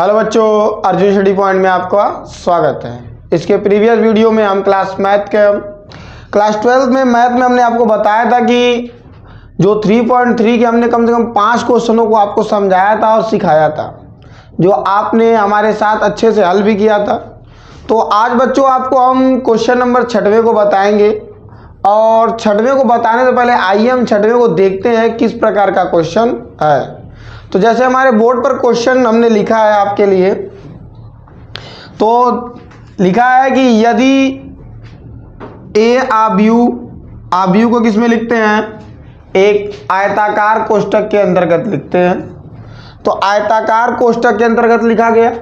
Hello बच्चों, Arjun study point में आपका स्वागत है। इसके प्रीवियस वीडियो में हम क्लास 12 में मैथ में हमने आपको बताया था कि जो 3.3 के हमने कम से कम 5 क्वेश्चनों को आपको समझाया था और सिखाया था, जो आपने हमारे साथ अच्छे से हल भी किया था। तो आज बच्चों आपको हम क्वेश्चन नंबर 6वें को बताएंगे, और 6वें को बताने से पहले आइए हम 6वें को देखते हैं किस प्रकार का क्वेश्चन है। तो जैसे हमारे बोर्ड पर क्वेश्चन हमने लिखा है आपके लिए, तो लिखा है कि यदि ए आव्यूह को किस में लिखते हैं, एक आयताकार कोष्ठक के अंतर्गत लिखते हैं। तो आयताकार कोष्ठक के अंतर्गत लिखा गया।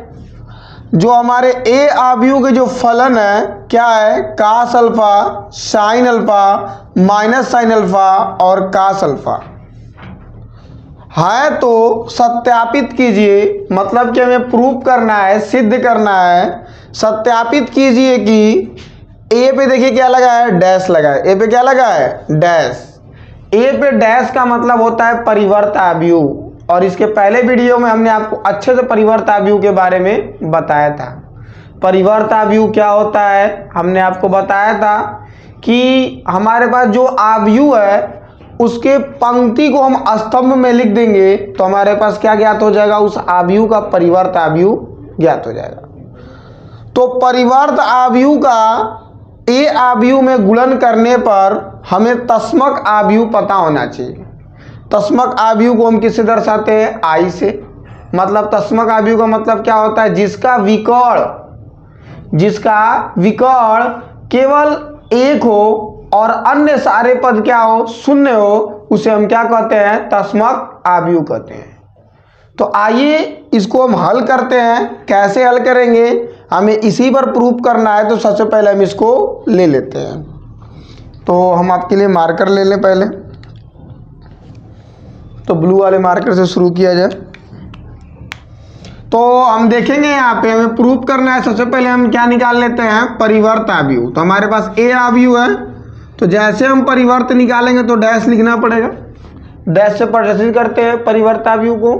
जो हमारे ए आव्यूह के जो फलन है क्या है, cos alpha, sine alpha, minus sine alpha और कास अल्फा है। तो सत्यापित कीजिए, मतलब कि हमें प्रूफ करना है, सिद्ध करना है। सत्यापित कीजिए कि ए पे देखिए क्या लगा है, डैश लगा है। ए पे क्या लगा है, डैश। ए पे डैश का मतलब होता है परिवर्त आव्यूह, और इसके पहले वीडियो में हमने आपको अच्छे से परिवर्त आव्यूह के बारे में बताया था। परिवर्त आव्यूह क्या होता है, हमने आपको बताया था कि हमारे पास जो आव्यूह है उसके पंक्ति को हम स्तंभ में लिख देंगे तो हमारे पास क्या ज्ञात हो जाएगा, उस आव्यूह का परिवर्त आव्यूह ज्ञात हो जाएगा। तो परिवर्त आव्यूह का ए आव्यूह में गुणन करने पर हमें तस्मक आव्यूह पता होना चाहिए। तस्मक आव्यूह को हम किससे दर्शाते हैं, आई से। मतलब तस्मक आव्यूह का मतलब क्या होता है, जिसका विकर्ण केवल एक हो और अन्य सारे पद क्या हो, शून्य हो, उसे हम क्या कहते हैं, तस्मक आव्यूह कहते हैं। तो आइए इसको हम हल करते हैं। कैसे हल करेंगे, हमें इसी पर प्रूफ करना है। तो सबसे पहले हम इसको ले लेते हैं। तो हम आपके लिए मार्कर ले लें पहले। तो ब्लू वाले मार्कर से शुरू किया जाए। तो हम देखेंगे यहाँ पे हमें प्रूफ करना है। सबसे पहले हम क्या निकाल लेते हैं, परिवर्त आव्यूह। तो हमारे पास ए आव्यूह है, तो जैसे हम परिवर्त निकालेंगे तो डैश लिखना पड़ेगा। डैश से प्रदर्शित करते हैं परिवर्त आव्यूह को।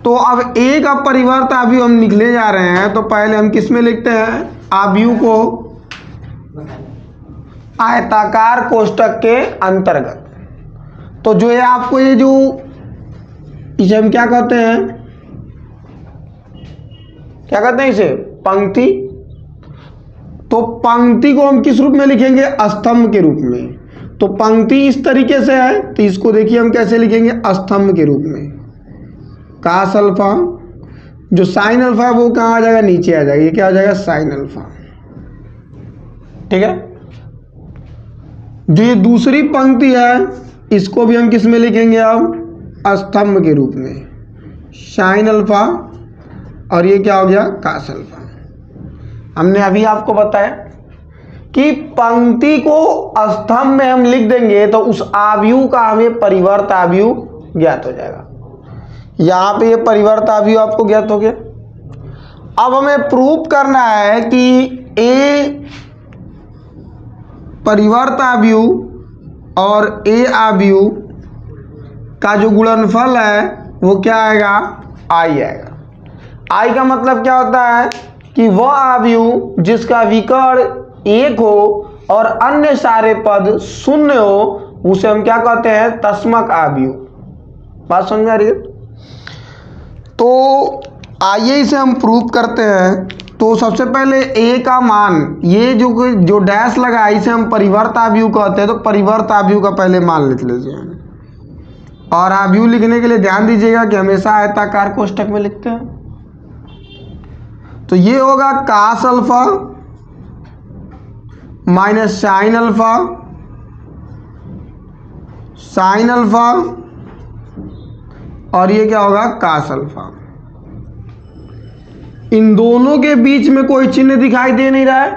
तो अब ए का परिवर्त आव्यूह हम निकले जा रहे हैं। तो पहले हम किस में लिखते हैं, आव्यूह को आयताकार कोष्ठक के अंतर्गत। तो जो है आपको ये जो इसे हम क्या कहते हैं, इसे पंक्ति। तो पंक्ति को हम किस रूप में लिखेंगे, स्तंभ के रूप में। तो पंक्ति इस तरीके से है, तो इसको देखिए हम कैसे लिखेंगे, स्तंभ के रूप में। कास अल्फा, जो साइन अल्फा है वो कहाँ आ जाएगा, नीचे आ जाएगा। ये क्या आ जाएगा, साइन अल्फा। ठीक है। जो ये दूसरी पंक्ति है इसको भी हम किस में लिखेंगे, अब स्तंभ के रूप में, साइन अल्फा, और ये क्या हो गया, कास अल्फा। हमने अभी आपको बताया कि पंक्ति को स्तंभ में हम लिख देंगे तो उस आव्यूह का हमें परिवर्त आव्यूह ज्ञात हो जाएगा। यहां पे ये परिवर्त आव्यूह आपको ज्ञात हो गया। अब हमें प्रूफ करना है कि ए परिवर्त आव्यूह और ए आव्यूह का जो गुणनफल है वो क्या आएगा, आई आएगा। आई का मतलब क्या होता है कि वह आव्यूह जिसका विकर्ण एक हो और अन्य सारे पद शून्य हो, उसे हम क्या कहते हैं, तस्मक आव्यूह। बात समझ में आ रही है। तो आइए इसे हम प्रूफ करते हैं। तो सबसे पहले ए का मान, ये जो डैश लगा है इसे हम परिवर्त आव्यूह कहते हैं। तो परिवर्त आव्यूह का पहले मान लिख लीजिए। और आव्यूह लिखने के लिए ध्यान दीजिएगा कि हमेशा आयताकार कोष्ठक में लिखते हैं। तो ये होगा cos alpha minus sine alpha, और ये क्या होगा, कास अल्फा। इन दोनों के बीच में कोई चिन्ह दिखाई दे नहीं रहा है।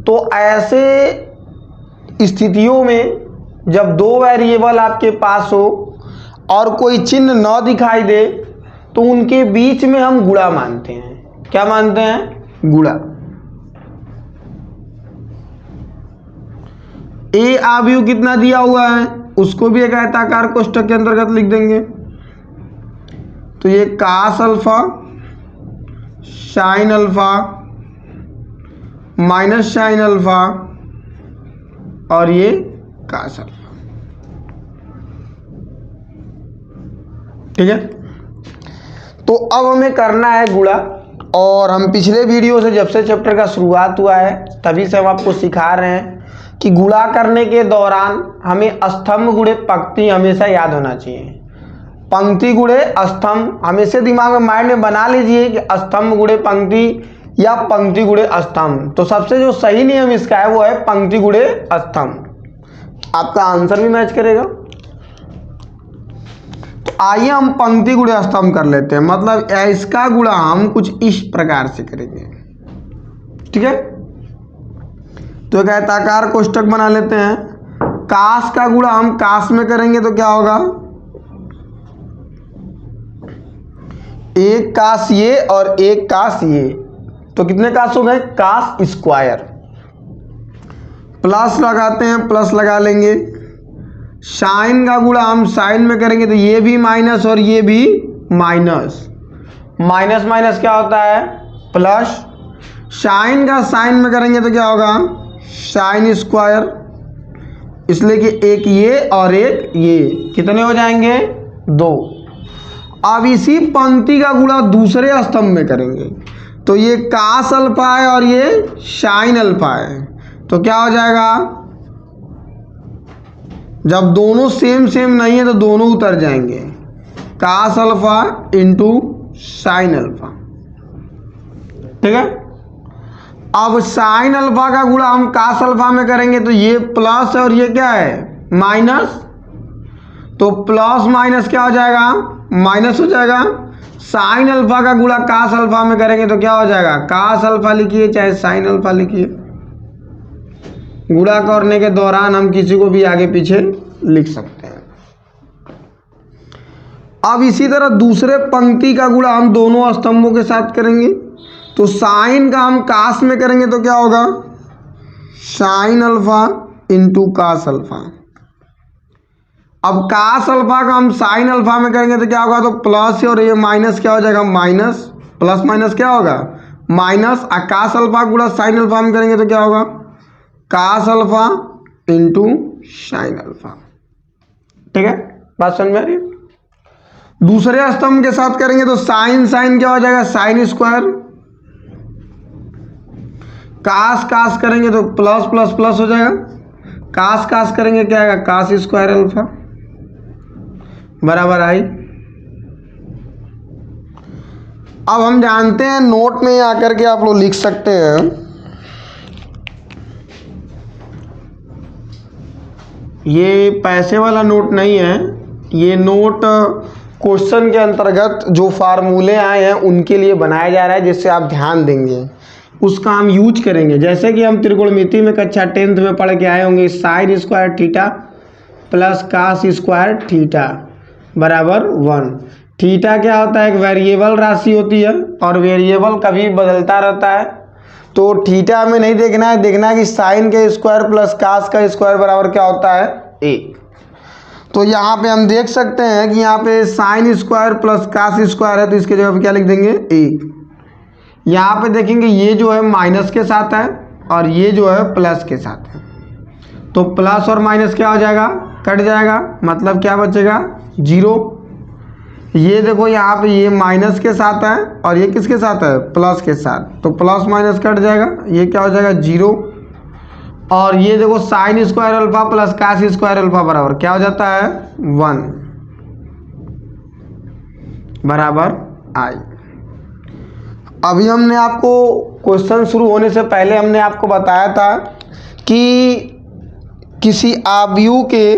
तो ऐसे स्थितियों में जब दो वेरिएबल आपके पास हो और कोई चिन्ह न दिखाई दे तो उनके बीच में हम गुणा मानते हैं। क्या मानते हैं, गुणा। ए आव्यूह कितना दिया हुआ है उसको भी एक आयताकार कोष्ठक के अंतर्गत लिख देंगे। तो ये cos alpha sine alpha minus sine alpha और ये कास अल्फा। ठीक है, तो अब हमें करना है गुणा। और हम पिछले वीडियो से जब से चैप्टर का शुरुआत हुआ है तभी से हम आपको सिखा रहे हैं कि गुणा करने के दौरान हमें स्तंभ गुणे पंक्ति हमेशा याद होना चाहिए। पंक्ति गुणे स्तंभ हमेशा दिमाग में माइंड में बना लीजिए कि स्तंभ गुणे पंक्ति या पंक्ति गुणे स्तंभ। तो सबसे जो सही नियम इसका है वो है पंक्ति गुणे स्तंभ। आपका आंसर भी मैच करेगा। तो आइए हम पंक्ति गुणे स्तंभ कर लेते हैं। मतलब इसका गुणा हम कुछ इस प्रकार से करेंगे। ठीक है, तो एक आयताकार कोष्ठक बना लेते हैं। कास का गुणा हम कास में करेंगे तो क्या होगा, एक कास ये और एक कास ये, तो कितने कास हो गए, कास स्क्वायर। प्लस लगाते हैं, प्लस लगा लेंगे। साइन का गुणा हम साइन में करेंगे तो ये भी माइनस और ये भी माइनस, माइनस माइनस क्या होता है प्लस। साइन का साइन में करेंगे तो क्या होगा, साइन स्क्वायर। इसलिए कि एक ये और एक ये, कितने हो जाएंगे, दो। अब इसी पंक्ति का गुणा दूसरे स्तंभ में करेंगे तो ये कास अल्फा है और ये साइन अल्फा है, तो क्या हो जाएगा, जब दोनों सेम सेम नहीं है तो दोनों उतर जाएंगे, cos alpha into sine alpha. ठीक है, अब साइन अल्फा का गुणा हम कास अल्फा में करेंगे तो ये प्लस है और ये क्या है माइनस, तो प्लस माइनस क्या हो जाएगा, माइनस हो जाएगा। साइन अल्फा का गुणा कास अल्फा में करेंगे तो क्या हो जाएगा, कास अल्फा लिखिए चाहे साइन अल्फा लिखिए। गुणा करने के दौरान हम किसी को भी आगे पीछे लिख सकते हैं। अब इसी तरह दूसरे पंक्ति का गुणा हम दोनों स्तंभों के साथ करेंगे तो साइन का हम कास में करेंगे तो क्या होगा, sine alpha into cos alpha. अब कास अल्फा का हम साइन अल्फा में करेंगे तो क्या होगा, तो प्लस और ये माइनस क्या हो जाएगा, माइनस, प्लस माइनस क्या होगा माइनस। और कास अल्फा गुणा साइन अल्फा में करेंगे तो क्या होगा, cos alpha into sine alpha. ठीक है, बात समझ में आ रही है। दूसरे स्तंभ के साथ करेंगे तो साइन साइन क्या हो जाएगा, साइन स्क्वायर। कास कास करेंगे तो प्लस प्लस प्लस हो जाएगा, कास कास करेंगे क्या आएगा, कास स्क्वायर अल्फा बराबर आई। अब हम जानते हैं नोट में आकर के आप लोग लिख सकते हैं, ये पैसे वाला नोट नहीं है, ये नोट क्वेश्चन के अंतर्गत जो फार्मूले आए हैं उनके लिए बनाया जा रहा है, जिससे आप ध्यान देंगे उसका हम यूज करेंगे। जैसे कि हम त्रिकोणमिति में कक्षा 10th में पढ़ के आए होंगे, sine square theta plus cos square theta बराबर 1। थीटा क्या होता है, एक वेरिएबल राशि होती है और वेरिएबल कभी बदलता रहता है, तो थीटा में नहीं देखना है, देखना है कि साइन का स्क्वायर प्लस कास का स्क्वायर बराबर क्या होता है, 1। तो यहाँ पे हम देख सकते हैं कि यहाँ पे sine square plus cos square है तो इसके जगह पे क्या लिख देंगे, 1। यहाँ पे देखेंगे ये जो है माइनस के साथ है और ये जो है प्लस के साथ है, तो प्लस और माइनस क्या हो जाएगा, कट जाएगा, मतलब क्या बचेगा, 0। ये देखो यहाँ पे ये माइनस के साथ है और ये किसके साथ है, प्लस के साथ, तो प्लस माइनस कट जाएगा, ये क्या हो जाएगा, 0। और ये देखो sine square alpha plus cos square alpha बराबर क्या हो जाता है, 1 बराबर आई। अभी हमने आपको क्वेश्चन शुरू होने से पहले हमने आपको बताया था कि किसी आव्यूह के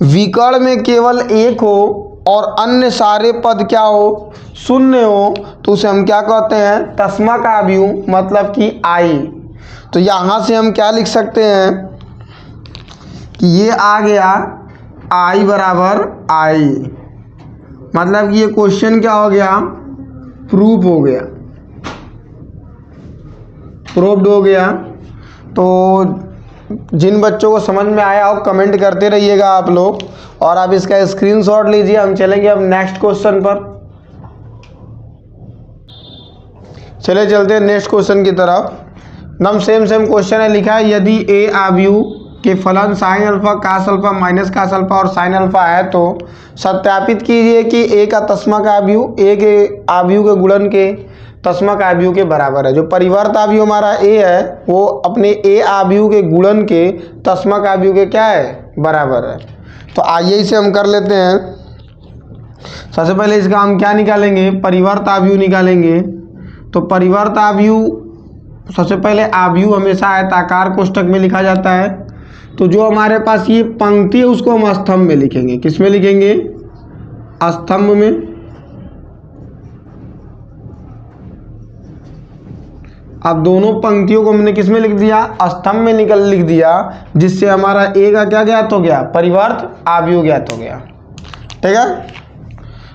विकर्ण में केवल एक हो और अन्य सारे पद क्या हो, शून्य हो, तो उसे हम क्या कहते हैं, तस्मक आव्यूह, मतलब कि आई। तो यहाँ से हम क्या लिख सकते हैं कि ये आ गया आई बराबर आई, मतलब कि ये क्वेश्चन क्या हो गया, प्रूफ हो गया, प्रूव्ड हो गया। तो जिन बच्चों को समझ में आया हो कमेंट करते रहिएगा आप लोग, और आप इसका स्क्रीनशॉट लीजिए। हम चलेंगे अब नेक्स्ट क्वेश्चन पर। चले चलते हैं नेक्स्ट क्वेश्चन की तरफ। एकदम सेम क्वेश्चन है, लिखा है यदि ए आव्यूह के फलन sine alpha cos alpha minus cos alpha और साइन अल्फा है तो सत्यापित कीजिए कि ए का तस्मक आव्यूह ए के आव्यूह के गुणन के तस्मक आव्यूह के बराबर है। जो परिवर्त आव्यूह हमारा ए है वो अपने ए आव्यूह के गुणन के तस्मक आव्यूह के क्या है, बराबर है। तो आइए इसे हम कर लेते हैं। सबसे पहले इसका हम क्या निकालेंगे, परिवर्त आव्यूह निकालेंगे। तो परिवर्त आव्यूह, सबसे पहले आव्यूह हमेशा आयताकार कोष्ठक में लिखा जाता है। तो जो हमारे पास ये पंक्ति है उसको हम स्तंभ में लिखेंगे। किस में लिखेंगे, स्तंभ में। अब दोनों पंक्तियों को हमने किस में लिख दिया, स्तंभ में लिख दिया, जिससे हमारा ए का क्या ज्ञात हो गया, परिवर्त आव्यूह ज्ञात हो गया। ठीक है।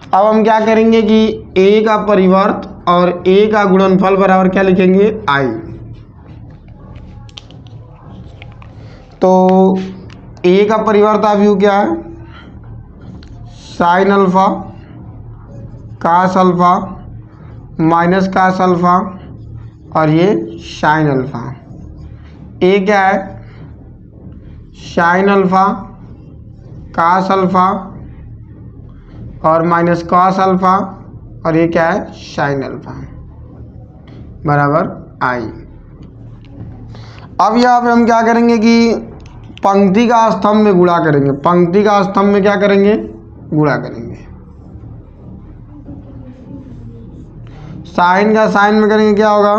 अब हम क्या करेंगे कि ए का परिवर्त और ए का गुणनफल बराबर क्या लिखेंगे, आई। तो ए का परिवर्त आव्यूह क्या है, sine alpha cos alpha minus cos alpha और ये साइन अल्फा। ए क्या है, साइन अल्फा कास अल्फा और माइनस कॉस अल्फा और ये क्या है, साइन अल्फा बराबर आई। अब यहाँ पे हम क्या करेंगे कि पंक्ति का स्तंभ में गुणा करेंगे। पंक्ति का स्तंभ में क्या करेंगे, गुणा करेंगे। साइन का साइन में करेंगे क्या होगा,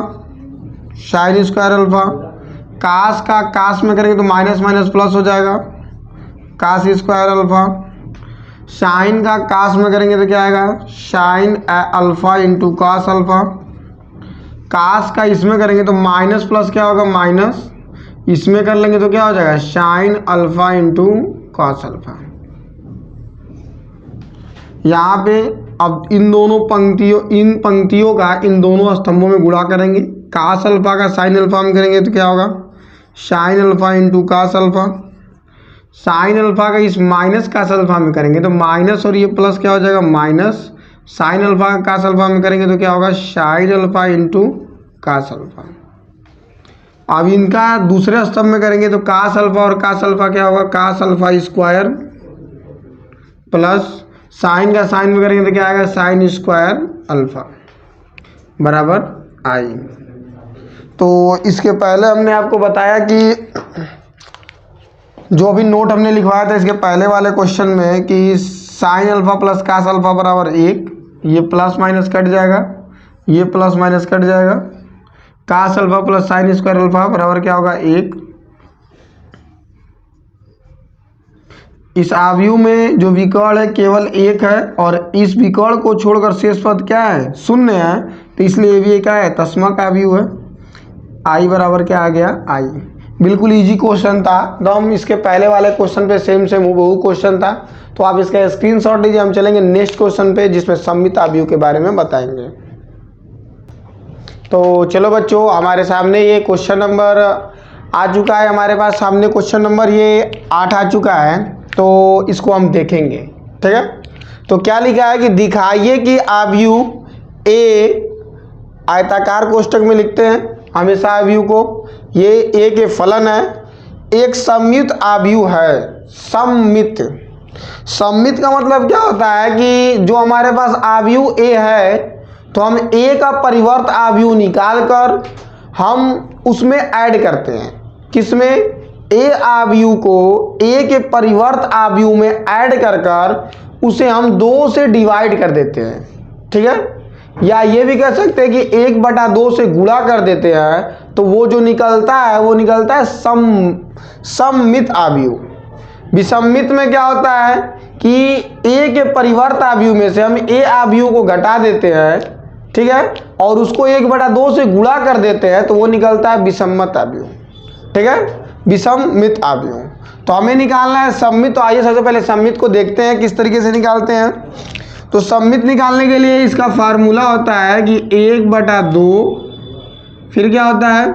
साइन स्क्वायर अल्फा। कास का कास में करेंगे तो माइनस माइनस प्लस हो जाएगा, कास स्क्वायर अल्फा। साइन का कास में करेंगे तो क्या आएगा, sine alpha into cos alpha. Cos का इसमें करेंगे तो माइनस प्लस क्या होगा, माइनस। इसमें कर लेंगे तो क्या हो जाएगा, sign alpha into cos alpha. यहाँ पे अब इन पंक्तियों का इन दोनों स्तंभों में गुणा करेंगे। कास अल्फा का साइन अल्फा में करेंगे तो क्या होगा, sine alpha into cos alpha. Sine alpha का इस माइनस कास अल्फा में करेंगे तो माइनस और ये प्लस क्या हो जाएगा, माइनस। साइन अल्फा का कास अल्फा में करेंगे तो क्या होगा, sine alpha into cos alpha. अब इनका दूसरे स्तंभ में करेंगे तो कास अल्फा और कास अल्फा क्या होगा, cos alpha square plus sine का साइन में करेंगे तो क्या आएगा, साइन स्क्वायर अल्फा बराबर आई। तो इसके पहले हमने आपको बताया कि जो अभी नोट हमने लिखवाया था इसके पहले वाले क्वेश्चन में कि sine alpha plus cos alpha बराबर 1, ये प्लस माइनस कट जाएगा, ये प्लस माइनस कट जाएगा। Cos alpha plus sine square alpha बराबर क्या होगा, 1। इस आव्यूह में जो विकर्ण है केवल 1 है और इस विकर्ण को छोड़कर शेष पद क्या है, 0 है। तो इसलिए ये भी क्या है, तस्मक आव्यूह है। आई बराबर क्या आ गया, आई। बिल्कुल इजी क्वेश्चन था एकदम। इसके पहले वाले क्वेश्चन पे सेम हूबहू क्वेश्चन था। तो आप इसका स्क्रीनशॉट लीजिए। हम चलेंगे नेक्स्ट क्वेश्चन पे जिसमें सममित आव्यूह के बारे में बताएंगे। तो चलो बच्चों, हमारे सामने ये क्वेश्चन नंबर आ चुका है। हमारे पास सामने क्वेश्चन नंबर ये 8 आ चुका है। तो इसको हम देखेंगे, ठीक है। तो क्या लिखा है कि दिखाइए कि आव्यूह ए, आयताकार कोष्ठक में लिखते हैं हमेशा आव्यूह को, ये ए के फलन है, एक सममित आव्यूह है। सममित, सममित का मतलब क्या होता है कि जो हमारे पास आव्यूह ए है तो हम ए का परिवर्त आव्यूह निकाल कर हम उसमें ऐड करते हैं। किसमें, ए आव्यूह को ए के परिवर्त आव्यूह में ऐड कर उसे हम 2 से डिवाइड कर देते हैं, ठीक है। या ये भी कह सकते हैं कि 1/2 से गुणा कर देते हैं तो वो जो निकलता है वो निकलता है सममित आव्यूह। विसम्मित में क्या होता है कि ए के परिवर्त आव्यूह में से हम ए आव्यूह को घटा देते हैं, ठीक है, और उसको 1/2 से गुणा कर देते हैं तो वो निकलता है विसम्मत आव्यूह, ठीक है, विसम्मित आव्यूह। तो हमें निकालना है सम्मित। तो आइए सबसे पहले सम्मित को देखते हैं किस तरीके से निकालते हैं। तो सम्मित निकालने के लिए इसका फार्मूला होता है कि 1/2 फिर क्या होता है,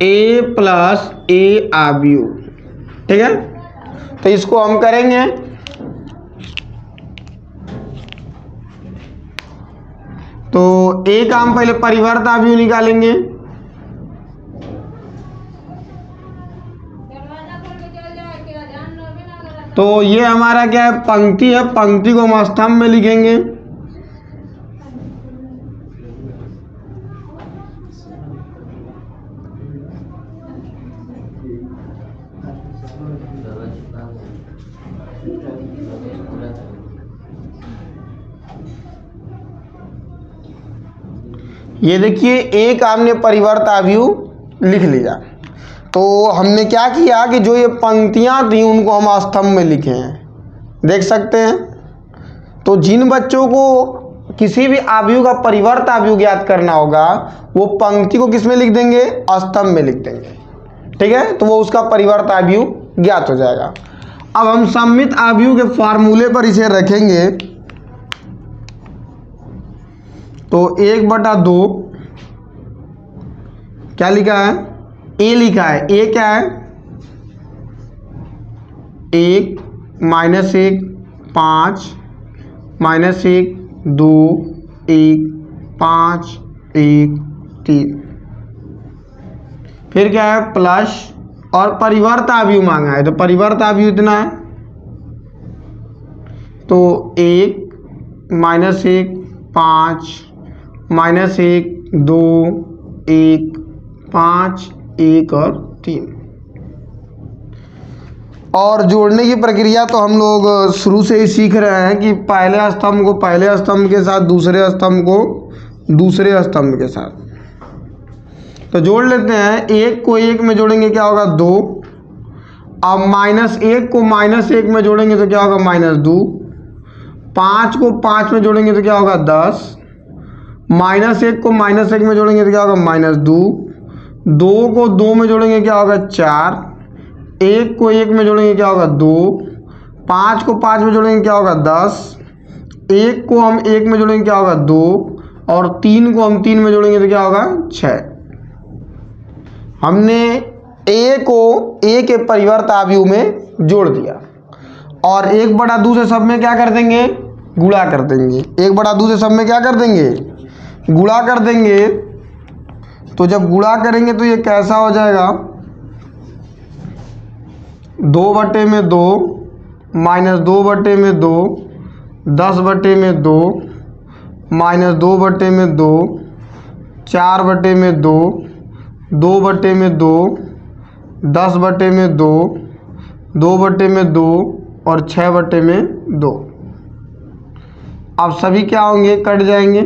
ए प्लस ए आव्यूह, ठीक है। तो इसको हम करेंगे। तो ए का हम पहले परिवर्त अवयव निकालेंगे। तो ये हमारा क्या है, पंक्ति है, पंक्ति को हम स्तंभ में लिखेंगे। ये देखिए एक हमने परिवर्त अवयव लिख लिया। तो हमने क्या किया कि जो ये पंक्तियां थी उनको हम स्तंभ में लिखे हैं, देख सकते हैं। तो जिन बच्चों को किसी भी अवयव का परिवर्त अवयव ज्ञात करना होगा वो पंक्ति को किस में लिख देंगे, स्तंभ में लिख देंगे, ठीक है। तो वो उसका परिवर्त अवयव ज्ञात हो जाएगा। अब हम सममित अवयव के फॉर्मूले पर इसे रखेंगे। तो 1/2 क्या लिखा है, ए लिखा है। ए क्या है, 1 -1 5 -1 2 1 5 1 3। फिर क्या है, प्लस और परिवर्त अवयव मांगा है। तो परिवर्त अवयव इतना है। तो 1 -1 5 -1 2 1 5 1 और 3। और जोड़ने की प्रक्रिया तो हम लोग शुरू से ही सीख रहे हैं कि पहले स्तंभ को पहले स्तंभ के साथ, दूसरे स्तंभ को दूसरे स्तंभ के साथ। तो जोड़ लेते हैं। 1 को 1 में जोड़ेंगे क्या होगा, 2। अब -1 को -1 में जोड़ेंगे तो क्या होगा, -2। 5 को 5 में जोड़ेंगे तो क्या होगा, 10। -1 को -1 में जोड़ेंगे तो क्या होगा, -2। 2 को 2 में जोड़ेंगे क्या होगा, 4। 1 को 1 में जोड़ेंगे क्या होगा, 2। 5 को 5 में जोड़ेंगे क्या होगा, 10। 1 को हम 1 में जोड़ेंगे क्या होगा, 2। और 3 को हम 3 में जोड़ेंगे तो क्या होगा, 6। हमने ए को ए के परिवर्त अवयव में जोड़ दिया। और 1/2 से सब में क्या कर देंगे, गुणा कर देंगे। 1/2 से सब में क्या कर देंगे, गुणा कर देंगे। तो जब गुणा करेंगे तो ये कैसा हो जाएगा, 2/2 -2/2 10/2 -2/2 4/2 2/2 10/2 2/2 और 6/2। अब सभी क्या होंगे, कट जाएंगे।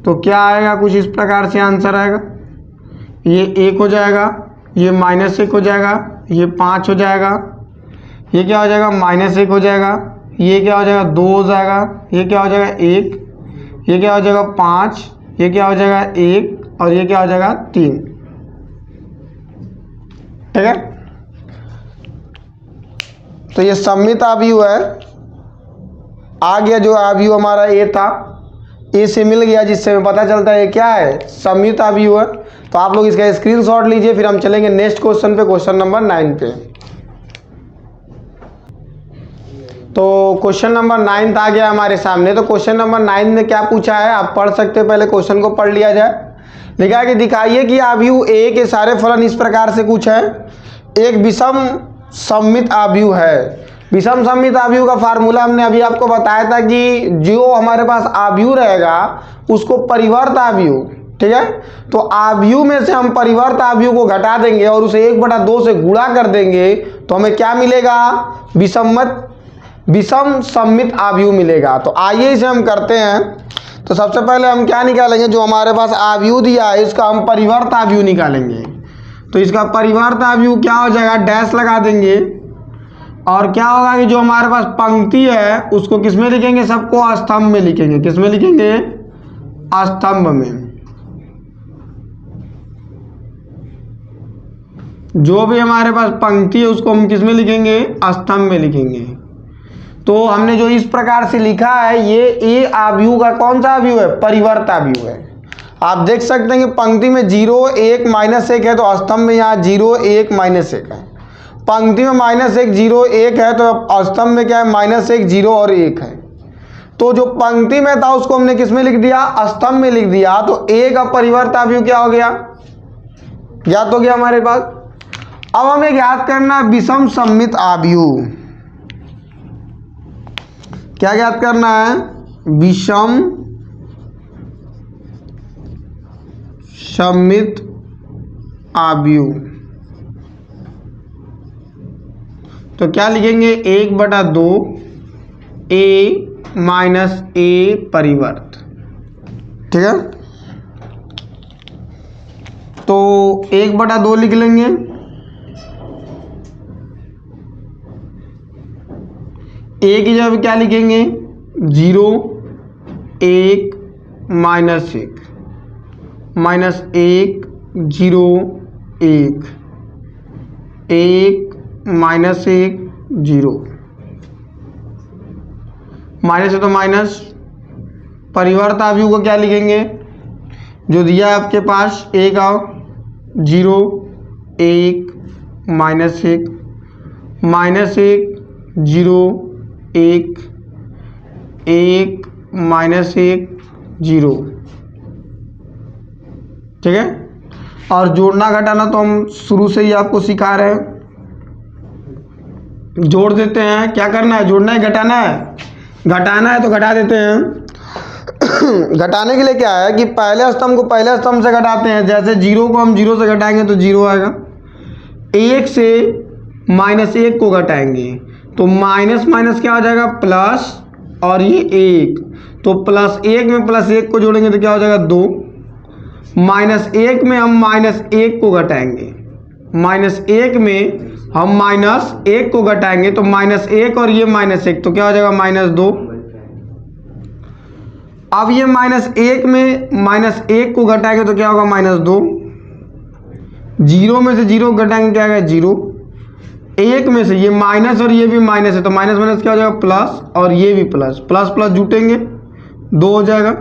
तो क्या आएगा, कुछ इस प्रकार से आंसर आएगा। ये 1 हो जाएगा, ये -1 हो जाएगा, ये 5 हो जाएगा, ये क्या हो जाएगा, -1 हो जाएगा, ये क्या हो जाएगा, 2 हो जाएगा, ये क्या हो जाएगा, 1, ये क्या हो जाएगा, 5, ये क्या हो जाएगा, 1 और ये क्या हो जाएगा, 3। ठीक है। तो ये सममित अवयव है। आ गया जो अवयव हमारा ए था, ए से मिल गया, जिससे हमें पता चलता है क्या है, सममित अवयव है। तो आप लोग इसका स्क्रीनशॉट लीजिए। फिर हम चलेंगे नेक्स्ट क्वेश्चन पे, क्वेश्चन नंबर 9 पे। तो क्वेश्चन नंबर 9 आ गया हमारे सामने। तो क्वेश्चन नंबर 9 में क्या पूछा है, आप पढ़ सकते हैं। पहले क्वेश्चन को पढ़ लिया जाए। लिखा है कि दिखाइए कि अवयव ए के सारे फलन इस प्रकार से कुछ है। एक विषम सममित अवयव है। विषम सममित अवयव का फार्मूला हमने अभी आपको बताया था कि जो हमारे पास अवयव रहेगा उसको परिवर्त अवयव, ठीक है। तो अवयव में से हम परिवर्त अवयव को घटा देंगे और उसे 1/2 से गुणा कर देंगे तो हमें क्या मिलेगा, विषम सममित अवयव मिलेगा। तो आइए इसे हम करते हैं। तो सबसे पहले हम क्या निकालेंगे, जो हमारे पास अवयव दिया है इसका हम परिवर्त अवयव निकालेंगे। तो इसका परिवर्त अवयव क्या हो जाएगा, डैश लगा देंगे। और क्या होगा कि जो हमारे पास पंक्ति है उसको किस में लिखेंगे, सबको स्तंभ में लिखेंगे। किस में लिखेंगे, स्तंभ में। जो भी हमारे पास पंक्ति है उसको हम किस में लिखेंगे, स्तंभ में लिखेंगे। तो हमने जो इस प्रकार से लिखा है ये ए अवयव का कौन सा अवयव है, परिवर्त अवयव है। आप देख सकते हैं कि पंक्ति में 0 1 -1 है तो स्तंभ में यहाँ 0 1 -1 है। पंक्ति में -1 0 1 है, तो स्तंभ में क्या है -1 0 और 1 है। तो जो पंक्ति में था उसको हमने किस में लिख दिया, स्तंभ में लिख दिया। तो ए का परिवर्त अवयव क्या हो गया, ज्ञात हो गया हमारे पास। अब हमें ज्ञात करना है विषम सममित अवयव। क्या ज्ञात करना है, विषम सममित अवयव। तो क्या लिखेंगे, 1/2 a माइनस ए परिवर्त, ठीक है। तो 1/2 लिख लेंगे, ए की जगह क्या लिखेंगे, 0 1 -1 -1 0 1 1 -1 0, माइनस है तो माइनस। परिवर्त अवयव को क्या लिखेंगे, जो दिया है आपके पास, ए का 0 1 -1 -1 0 1 1 -1 0, ठीक है। और जोड़ना घटाना तो हम शुरू से ही आपको सिखा रहे हैं, जोड़ देते हैं। क्या करना है, जोड़ना है घटाना है, घटाना है तो घटा देते हैं। घटाने के लिए क्या है कि पहले स्तंभ को पहले स्तंभ से घटाते हैं। जैसे 0 को हम 0 से घटाएंगे तो 0 आएगा, 1 से -1 को घटाएंगे तो माइनस माइनस क्या हो जाएगा, प्लस, और ये 1, तो +1 में +1 को जोड़ेंगे तो क्या हो जाएगा 2, -1 में हम -1 को घटाएंगे, -1 में हम -1 को घटाएंगे तो -1 और ये -1 तो क्या हो जाएगा -2। अब ये -1 में -1 को घटाएंगे तो क्या होगा -2, 0 में से 0 घटाएंगे क्या आएगा 0, 1 में से ये माइनस और ये भी माइनस है तो माइनस माइनस क्या हो जाएगा प्लस, और ये भी प्लस, प्लस प्लस जुटेंगे 2 हो जाएगा।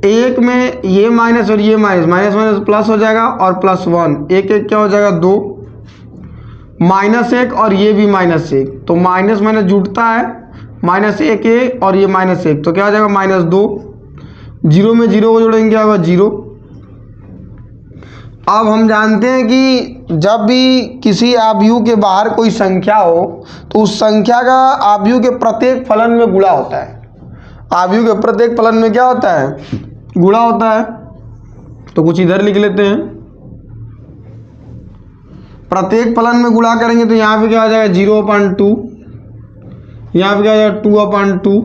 1 में ये माइनस और ये माइनस, माइनस माइनस प्लस हो जाएगा और +1, 1 1 क्या हो जाएगा 2, -1 और ये भी -1 तो माइनस माइनस जुटता है, -1 1 और ये -1 तो क्या हो जाएगा -2, 0 में 0 को जोड़ेंगे क्या होगा 0। अब हम जानते हैं कि जब भी किसी अवयव के बाहर कोई संख्या हो तो उस संख्या का अवयव के प्रत्येक फलन में गुणा होता है। अवयव के प्रत्येक फलन में क्या होता है, गुणा होता है। तो कुछ इधर लिख लेते हैं, प्रत्येक फलन में गुणा करेंगे तो यहाँ पे क्या हो जाएगा 0/2, यहाँ पे क्या हो जाएगा 2/2,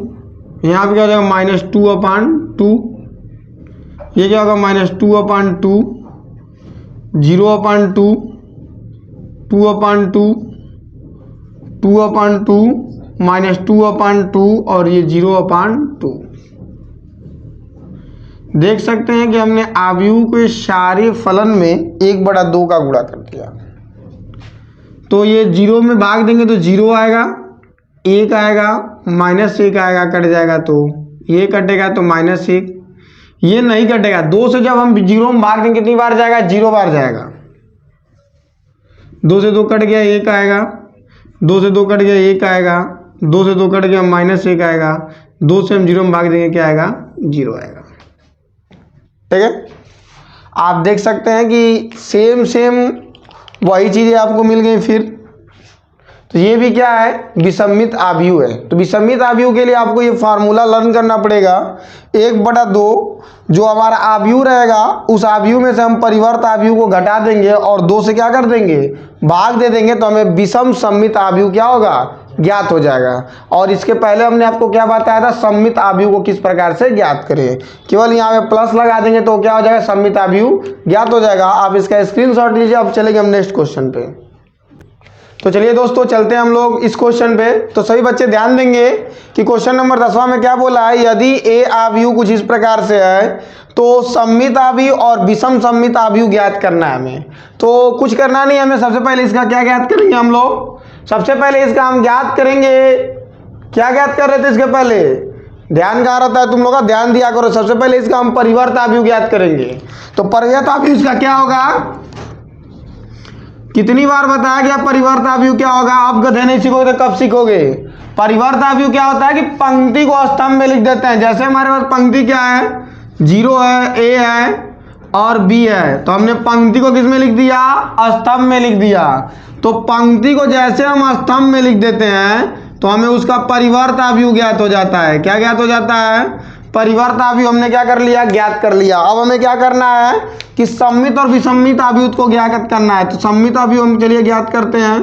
यहाँ पे क्या हो जाएगा -2/2, ये क्या होगा -2/2, 0/2, 2/2, 2/2, -2/2 और ये 0/2। देख सकते हैं कि हमने अवयव के सारे फलन में 1/2 का गुणा कर दिया। तो ये 0 में भाग देंगे तो 0 आएगा, 1 आएगा, -1 आएगा, कट जाएगा तो ये कटेगा तो -1, ये नहीं कटेगा। 2 से जब हम 0 में भाग देंगे कितनी बार जाएगा 0 बार जाएगा। 2 से 2 कट गया 1 आएगा, 2 से 2 कट गया 1 आएगा, 2 से 2 कट गया -1 आएगा, 2 से हम 0 में भाग देंगे क्या आएगा 0 आएगा, ठीक है। आप देख सकते हैं कि सेम सेम वही चीज़ें आपको मिल गई। फिर तो ये भी क्या है, विषमित अवयव है। तो विषमित अवयव के लिए आपको ये फार्मूला लर्न करना पड़ेगा। 1/2 जो हमारा अवयव रहेगा उस अवयव में से हम परिवर्त अवयव को घटा देंगे और 2 से क्या कर देंगे भाग दे देंगे, तो हमें विषम सममित अवयव क्या होगा ज्ञात हो जाएगा। और इसके पहले हमने आपको क्या बताया था, सममित अवयव को किस प्रकार से ज्ञात करें। केवल यहाँ पे प्लस लगा देंगे तो क्या हो जाएगा, सममित अवयव ज्ञात हो जाएगा। आप इसका स्क्रीनशॉट लीजिए। अब चलेंगे हम नेक्स्ट क्वेश्चन पे। तो चलिए दोस्तों चलते हैं हम लोग इस क्वेश्चन पे। तो सभी बच्चे ध्यान देंगे कि क्वेश्चन नंबर 10वां में क्या बोला है, यदि ए अवयव कुछ इस प्रकार से है तो सममित अवयव और विषम सममित अवयव ज्ञात करना है हमें। तो कुछ करना नहीं, हमें सबसे पहले इसका क्या ज्ञात करेंगे हम लोग, सबसे पहले इसका हम ज्ञात करेंगे। क्या ज्ञात कर रहे थे इसके पहले, ध्यान कहाँ रहता है तुम लोग का, ध्यान दिया करो। सबसे पहले इसका हम परिवर्त अवयव ज्ञात करेंगे। तो परिवर्त अवयव इसका क्या होगा, कितनी बार बताया गया परिवर्त अवयव क्या होगा? आप गधे नहीं सीखोगे तो कब सीखोगे? परिवर्त अवयव क्या होता है कि पंक्ति को स्तंभ में लिख देते हैं। जैसे हमारे पास पंक्ति क्या है, 0 है, ए है और बी है, तो हमने पंक्ति को किस में लिख दिया? स्तंभ में लिख दिया। तो पंक्ति को जैसे हम स्तंभ में लिख देते हैं तो हमें उसका परिवर्त अवयव ज्ञात हो जाता है। क्या ज्ञात हो जाता है? परिवर्त अवयव हमने क्या कर लिया? ज्ञात कर लिया। अब हमें क्या करना है कि सम्मित और विसम्मित अवयव को ज्ञात करना है। तो सम्मित अवयव हम चलिए ज्ञात करते हैं,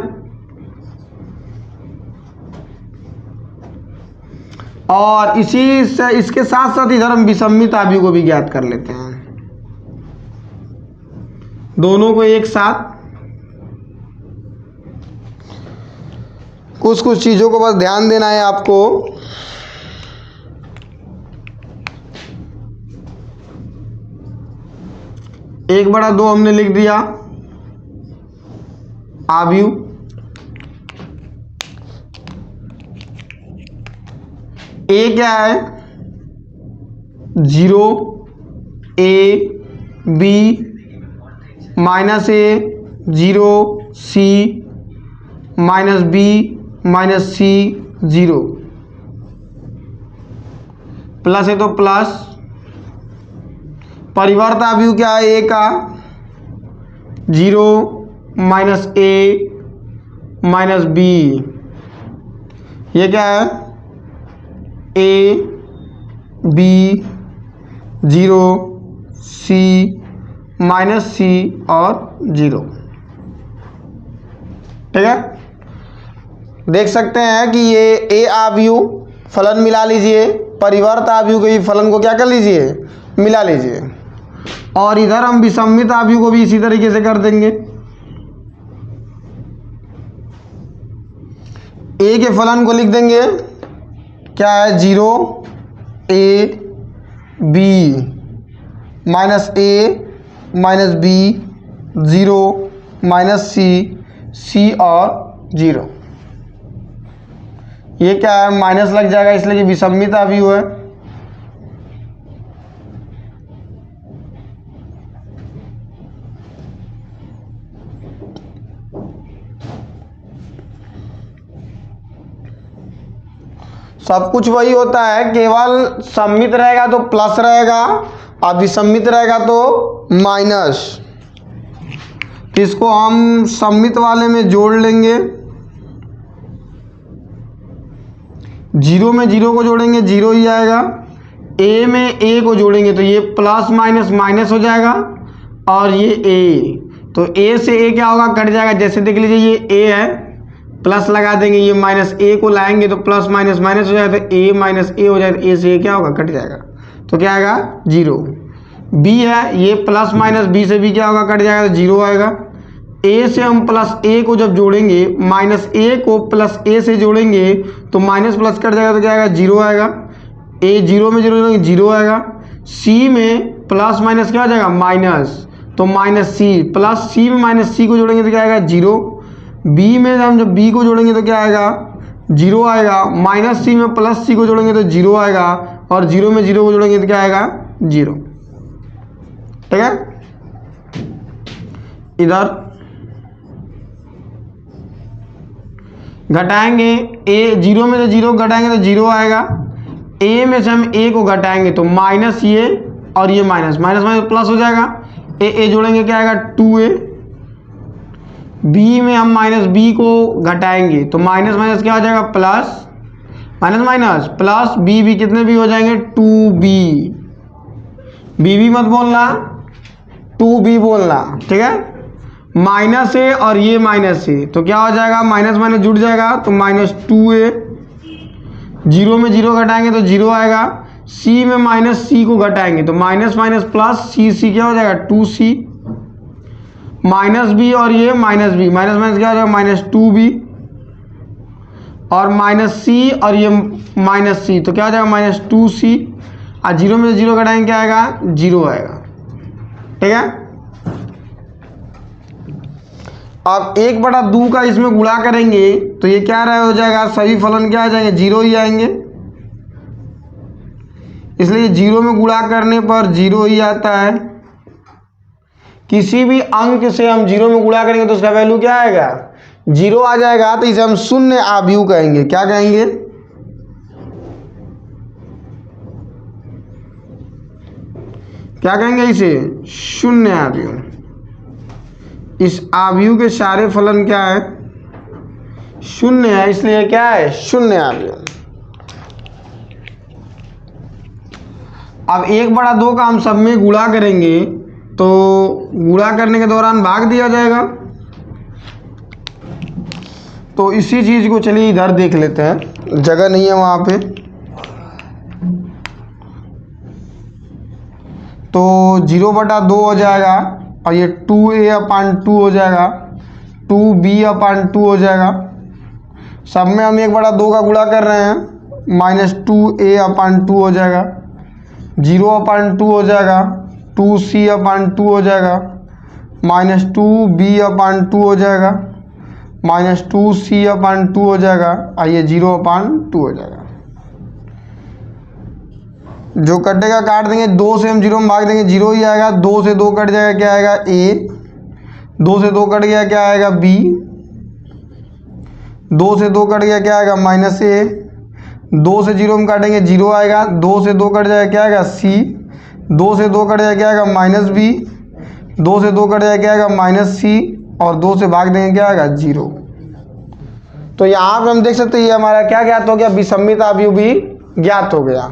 और इसी से इसके साथ साथ इधर हम विसम्मित अवयव को भी ज्ञात कर लेते हैं, दोनों को एक साथ। कुछ कुछ चीजों को बस ध्यान देना है आपको। 1/2 हमने लिख दिया अवयव, ए क्या है? 0 A B minus A 0 C minus B minus C 0 plus है तो प्लस। परिवर्त अवयव क्या है? ए का 0 माइनस ए माइनस बी, ये क्या है? ए बी 0 सी माइनस सी और 0। ठीक है, देख सकते हैं कि ये ए अवयव फलन मिला लीजिए, परिवर्त अवयव के भी फलन को क्या कर लीजिए? मिला लीजिए। और इधर हम विसम्मित अवयव को भी इसी तरीके से कर देंगे। ए के फलन को लिख देंगे, क्या है? 0 A B minus A minus B 0 minus C C और 0। ये क्या है? माइनस लग जाएगा इसलिए कि विसम्मित अवयव है। सब कुछ वही होता है, केवल सम्मित रहेगा तो प्लस रहेगा और विसम्मित रहेगा तो माइनस। इसको हम सम्मित वाले में जोड़ लेंगे, 0 में 0 को जोड़ेंगे 0 ही आएगा, ए में ए को जोड़ेंगे तो ये प्लस माइनस माइनस हो जाएगा और ये ए, तो ए से ए क्या होगा? कट जाएगा। जैसे देख लीजिए ये ए है, प्लस लगा देंगे, ये माइनस ए को लाएंगे तो प्लस माइनस माइनस हो जाएगा, तो ए माइनस ए हो जाएगा, ए से ए क्या होगा? कट जाएगा, तो क्या आएगा? 0। बी है, ये प्लस माइनस बी से बी क्या होगा? कट जाएगा, तो 0 आएगा। ए से हम प्लस ए को जब जोड़ेंगे, माइनस ए को प्लस ए से जोड़ेंगे तो माइनस प्लस कट जाएगा, तो क्या आएगा? 0 आएगा। ए 0 में 0 जोड़ेंगे 0 आएगा। सी में प्लस माइनस क्या हो जाएगा? माइनस, तो माइनस सी, प्लस सी में माइनस सी को जोड़ेंगे तो क्या आएगा? 0। बी में हम जब बी को जोड़ेंगे तो क्या आएगा? 0 आएगा। माइनस सी में प्लस सी को जोड़ेंगे तो 0 आएगा, और 0 में 0 को जोड़ेंगे तो क्या आएगा? 0। ठीक है, इधर घटाएंगे, ए 0 में से 0 घटाएंगे तो 0 आएगा। ए में से हम ए को घटाएंगे तो माइनस ये और ये माइनस माइनस माइनस प्लस हो जाएगा, ए जोड़ेंगे क्या आएगा? 2a। बी में हम माइनस बी को घटाएंगे तो माइनस माइनस क्या हो जाएगा? Plus, minus minus plus, B कितने भी हो जाएंगे? 2b। बी मत बोलना, 2b बोलना। ठीक है, माइनस है और ये माइनस है तो क्या हो जाएगा? माइनस माइनस जुड़ जाएगा तो माइनस 2a। 0 में 0 घटाएंगे तो 0 आएगा। सी में माइनस सी को घटाएंगे तो माइनस माइनस प्लस, सी क्या हो जाएगा? 2c। माइनस बी और ये माइनस बी, माइनस माइनस क्या हो जाएगा? Minus 2b। और माइनस सी और ये माइनस सी तो क्या हो जाएगा? Minus 2c। और 0 में 0 घटाएंगे क्या आएगा? 0 आएगा। ठीक है, अब 1/2 का इसमें गुणा करेंगे तो ये क्या रहा हो जाएगा? सभी फलन क्या आ जाएंगे? 0 ही आएंगे, इसलिए 0 में गुणा करने पर 0 ही आता है। किसी भी अंक से हम 0 में गुणा करेंगे तो उसका वैल्यू क्या आएगा, 0 आ जाएगा। तो इसे हम शून्य आव्यूह कहेंगे। क्या कहेंगे, क्या कहेंगे इसे, शून्य आव्यूह। इस आव्यूह के सारे फलन क्या है, शून्य है, इसलिए क्या है, शून्य आव्यूह। अब 1/2 का हम सब में गुणा करेंगे तो गुणा करने के दौरान भाग दिया जाएगा। तो इसी चीज को चलिए इधर देख लेते हैं, जगह नहीं है वहां पे। तो 0/2 हो जाएगा और ये 2a/2 हो जाएगा, 2b/2 हो जाएगा। सब में हम 1/2 का गुणा कर रहे हैं, -2a/2 हो जाएगा, 0/2 हो जाएगा, 2c/2 हो जाएगा, -2b/2 हो जाएगा, -2c/2 हो जाएगा और ये 0/2 हो जाएगा। जो कटेगा काट देंगे, 2 से हम 0 में भाग देंगे, 0 ही आएगा। 2 से 2 कट जाएगा, क्या आएगा, a। 2 से 2 कट गया, क्या आएगा, b। 2 से 2 कट गया, क्या आएगा, -a। 2 से 0 में काटेंगे, 0 आएगा। 2 से 2 कट जाएगा, क्या आएगा, c। 2 से 2 कट जाएगा, क्या आएगा, -b। 2 से 2 कट जाएगा, क्या आएगा, -c। और 2 से भाग देंगे, क्या आएगा, 0। तो यहाँ पे हम देख सकते हैं ये हमारा क्या ज्ञात हो गया, विसम्मित आव्यूह भी ज्ञात हो गया।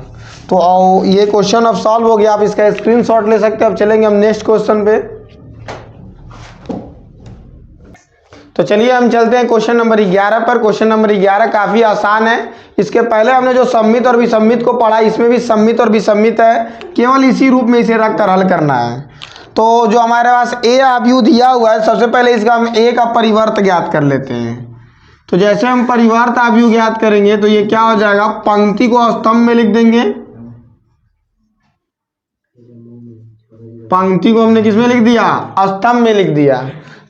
तो ये क्वेश्चन अब सॉल्व हो गया, आप इसका स्क्रीनशॉट ले सकते हैं। अब चलेंगे हम नेक्स्ट क्वेश्चन पे। तो चलिए हम चलते हैं क्वेश्चन नंबर 11 पर। क्वेश्चन नंबर 11 काफी आसान है। इसके पहले हमने जो सम्मित और विसम्मित को पढ़ा, इसमें भी सम्मित और विसम्मित है, केवल इसी रूप में इसे रख कर हल करना है। तो जो हमारे पास ए आव्यूह दिया हुआ है, सबसे पहले इसका हम ए का परिवर्त ज्ञात कर लेते हैं। तो जैसे हम परिवर्त आव्यूह ज्ञात करेंगे तो ये क्या हो जाएगा, पंक्ति को स्तंभ में लिख देंगे। पंक्ति को हमने किसमें लिख दिया, स्तंभ में लिख दिया।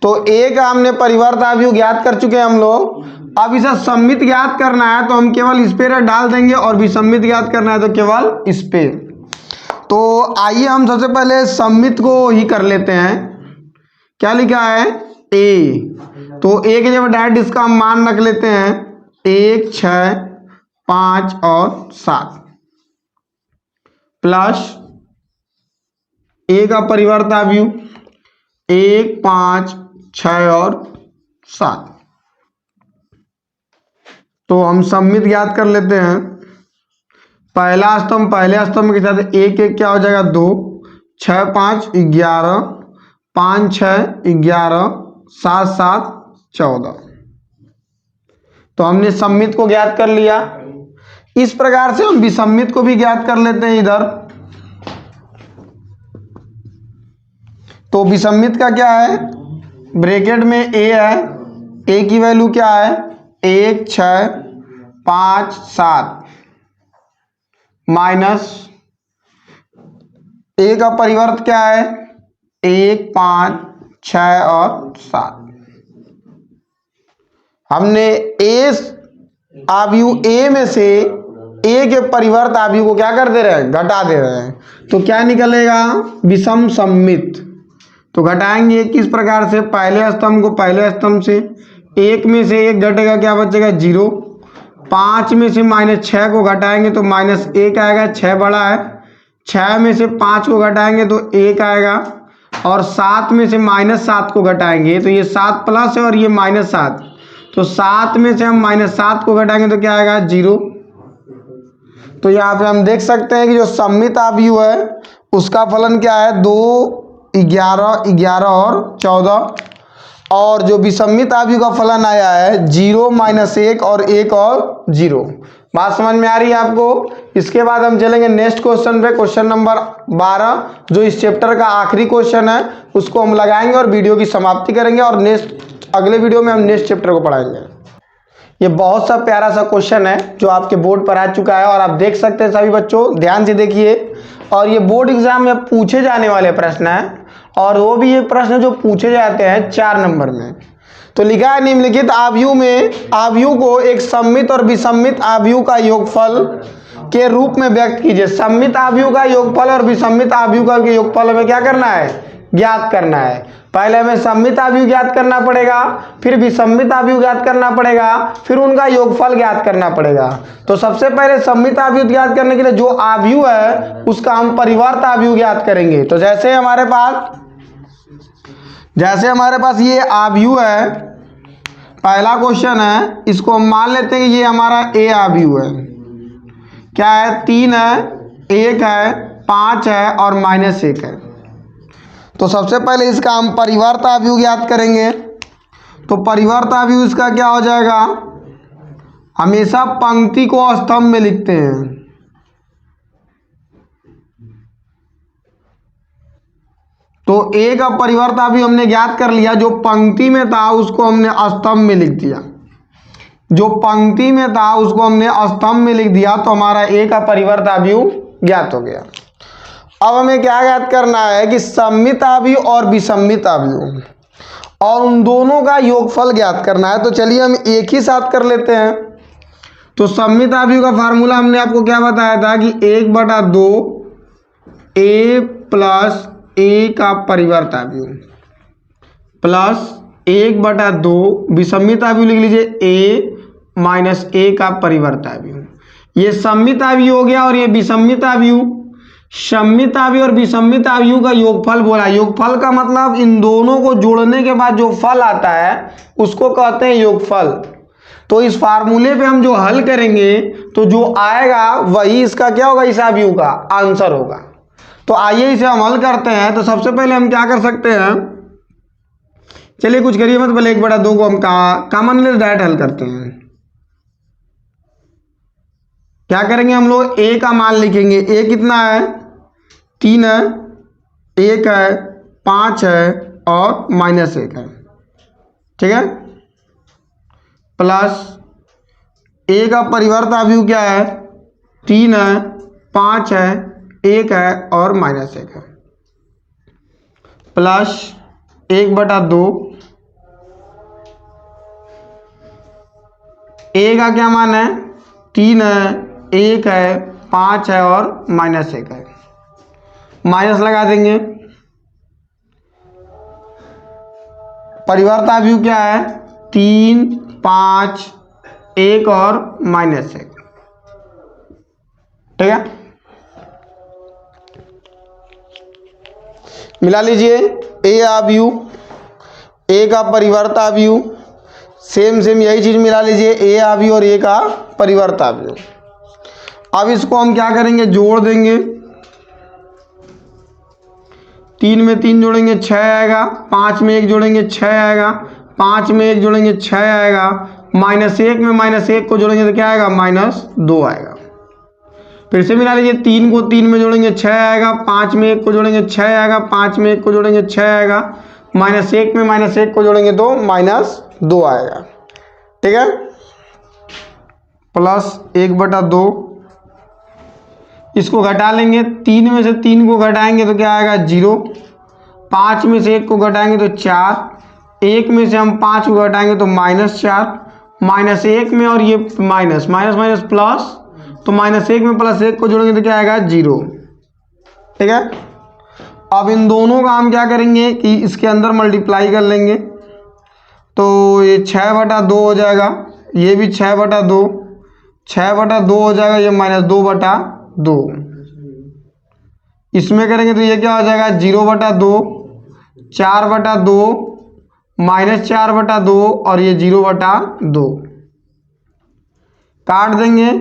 तो ए का हमने परिवर्त आव्यूह ज्ञात कर चुके हैं हम लोग। अब इसे सम्मित ज्ञात करना है तो हम केवल इस पे डाल देंगे, और विसम्मित ज्ञात करना है तो केवल इस पे। तो आइए हम सबसे पहले सम्मित को ही कर लेते हैं। क्या लिखा है, ए। तो ए के जब डायरेक्ट इसका हम मान रख लेते हैं, 1, 6, 5 और 7 प्लस ए का परिवर्त आव्यूह 1, 5, 6 और 7। तो हम सम्मित ज्ञात कर लेते हैं। पहला स्तंभ, पहले स्तंभ के साथ 1, 1 क्या हो जाएगा, 2, 6, 5, 11, 5, 6, 11, 7, 7, 14। तो हमने सम्मित को ज्ञात कर लिया। इस प्रकार से हम विसम्मित को भी ज्ञात कर लेते हैं इधर। तो विसम्मित का क्या है, ब्रैकेट में ए है, ए की वैल्यू क्या है, 1, 6, 5, 7 माइनस ए का परिवर्त क्या है, 1, 5, 6 और 7। हमने ए आव्यूह ए में से ए के परिवर्त आव्यूह को क्या कर दे रहे हैं, घटा दे रहे हैं। तो क्या निकलेगा, विषम सम्मित। तो घटाएंगे किस प्रकार से, पहले स्तंभ को पहले स्तंभ से, 1 में से 1 घटेगा, क्या बचेगा, 0। 5 में से -6 को घटाएंगे तो -1 आएगा, 6 बड़ा है। 6 में से 5 को घटाएंगे तो 1 आएगा, और 7 में से -7 को घटाएंगे तो ये 7 प्लस है और ये -7। तो 7 में से हम -7 को घटाएंगे तो क्या आएगा, 0। तो यहाँ पे हम देख सकते हैं कि जो सम्मित आव्यूह है उसका फलन क्या है, 2, 11, 11 और 14। और जो विसम्मित आव्यूह का फलन आया है 0, -1 और 1 और 0। बात समझ में आ रही है आपको। इसके बाद हम चलेंगे नेक्स्ट क्वेश्चन पे, क्वेश्चन नंबर 12, जो इस चैप्टर का आखिरी क्वेश्चन है। उसको हम लगाएंगे और वीडियो की समाप्ति करेंगे, और नेक्स्ट अगले वीडियो में हम नेक्स्ट चैप्टर को पढ़ाएंगे। ये बहुत सा प्यारा सा क्वेश्चन है जो आपके बोर्ड पर आ चुका है, और आप देख सकते हैं सभी बच्चों, ध्यान से देखिए। और ये बोर्ड एग्जाम में पूछे जाने वाले प्रश्न है, और वो भी ये प्रश्न जो पूछे जाते हैं 4 नंबर में। तो लिखा है, निम्नलिखित आव्यूह में आव्यूह को एक सम्मित और विसम्मित आव्यूह का योगफल के रूप में व्यक्त कीजिए। सम्मित आव्यूह का योगफल और विसम्मित आव्यूह का योगफल हमें क्या करना है, ज्ञात करना है। पहले हमें सम्मित अवयव ज्ञात करना पड़ेगा, फिर विसम्मित अवयव ज्ञात करना पड़ेगा, फिर उनका योगफल ज्ञात करना पड़ेगा। तो सबसे पहले सम्मित अवयव ज्ञात करने के लिए जो अवयव है उसका हम परिवर्त अवयव ज्ञात करेंगे। तो जैसे हमारे पास ये अवयव है, पहला क्वेश्चन है, इसको हम मान लेते हैं कि ये हमारा ए अवयव है। क्या है? 3 है, 1 है, 5 है और -1 है। तो सबसे पहले इसका हम परिवर्त अवयव ज्ञात करेंगे। तो परिवर्त अवयव इसका क्या हो जाएगा? हमेशा पंक्ति को स्तंभ में लिखते हैं। तो ए का परिवर्त अवयव हमने ज्ञात कर लिया, जो पंक्ति में था उसको हमने स्तंभ में लिख दिया। जो पंक्ति में था उसको हमने स्तंभ में लिख दिया, तो हमारा ए का परिवर्त अवयव ज्ञात हो गया। अब हमें क्या ज्ञात करना है कि सम्मित अवयव और विसम्मित अवयव और उन दोनों का योगफल ज्ञात करना है। तो चलिए हम एक ही साथ कर लेते हैं। तो सम्मित अवयव का फार्मूला हमने आपको क्या बताया था कि 1/2 a प्लस ए का परिवर्त अवयव प्लस 1/2 विसम्मित अवयव लिख लीजिए a माइनस ए का परिवर्त अवयव। ये सम्मित अवयव हो गया और ये विसम्मित अवयव। सम्मित अवयव और विसम्मित अवयव का योगफल बोला। योगफल का मतलब इन दोनों को जोड़ने के बाद जो फल आता है उसको कहते हैं योगफल। तो इस फार्मूले पे हम जो हल करेंगे तो जो आएगा वही इसका क्या होगा, इस अवयव का आंसर होगा। तो आइए इसे हम हल करते हैं। तो सबसे पहले हम क्या कर सकते हैं, चलिए कुछ करिए मत, पहले 1/2 को हम कॉमन ले डायरेक्ट हल करते हैं। क्या करेंगे हम लोग, ए का मान लिखेंगे। ए कितना है? 3 है, 1 है, 5 है और -1 है। ठीक है, प्लस ए का परिवर्त अवयव क्या है? 3 है, 5 है, 1 है और -1 है, प्लस 1/2 ए का क्या मान है? 3 है, 1 है, 5 है और -1 है। माइनस लगा देंगे। परिवर्त अवयव क्या है? 3, 5, 1 और -1। ठीक है, मिला लीजिए। ए अवयव, ए का परिवर्त अवयव, सेम यही चीज मिला लीजिए, ए अवयव और ए का परिवर्त अवयव। अब इसको हम क्या करेंगे, जोड़ देंगे। 3 में 3 जोड़ेंगे 6 आएगा, 5 में 1 जोड़ेंगे 6 आएगा, 5 में 1 जोड़ेंगे 6 आएगा, -1 में -1 को जोड़ेंगे तो क्या आएगा, -2 आएगा। फिर से मिला लीजिए, 3 को 3 में जोड़ेंगे 6 आएगा, 5 में 1 को जोड़ेंगे 6 आएगा, 5 में 1 को जोड़ेंगे 6 आएगा, -1 में -1 को जोड़ेंगे तो -2 आएगा। ठीक है, प्लस 1/2, इसको घटा लेंगे। 3 में से 3 को घटाएंगे तो क्या आएगा, 0। 5 में से 1 को घटाएंगे तो 4, 1 में से हम 5 को घटाएंगे तो -4, -1 में और ये माइनस प्लस, तो -1 में +1 को जोड़ेंगे तो क्या आएगा, 0। ठीक है, अब इन दोनों का हम क्या करेंगे कि इसके अंदर मल्टीप्लाई कर लेंगे। तो ये 6/2 हो जाएगा, ये भी 6/2 हो जाएगा, ये -2/2। इसमें करेंगे तो ये क्या हो जाएगा, 0/2, 4/2, -4/2 और ये 0/2। काट देंगे।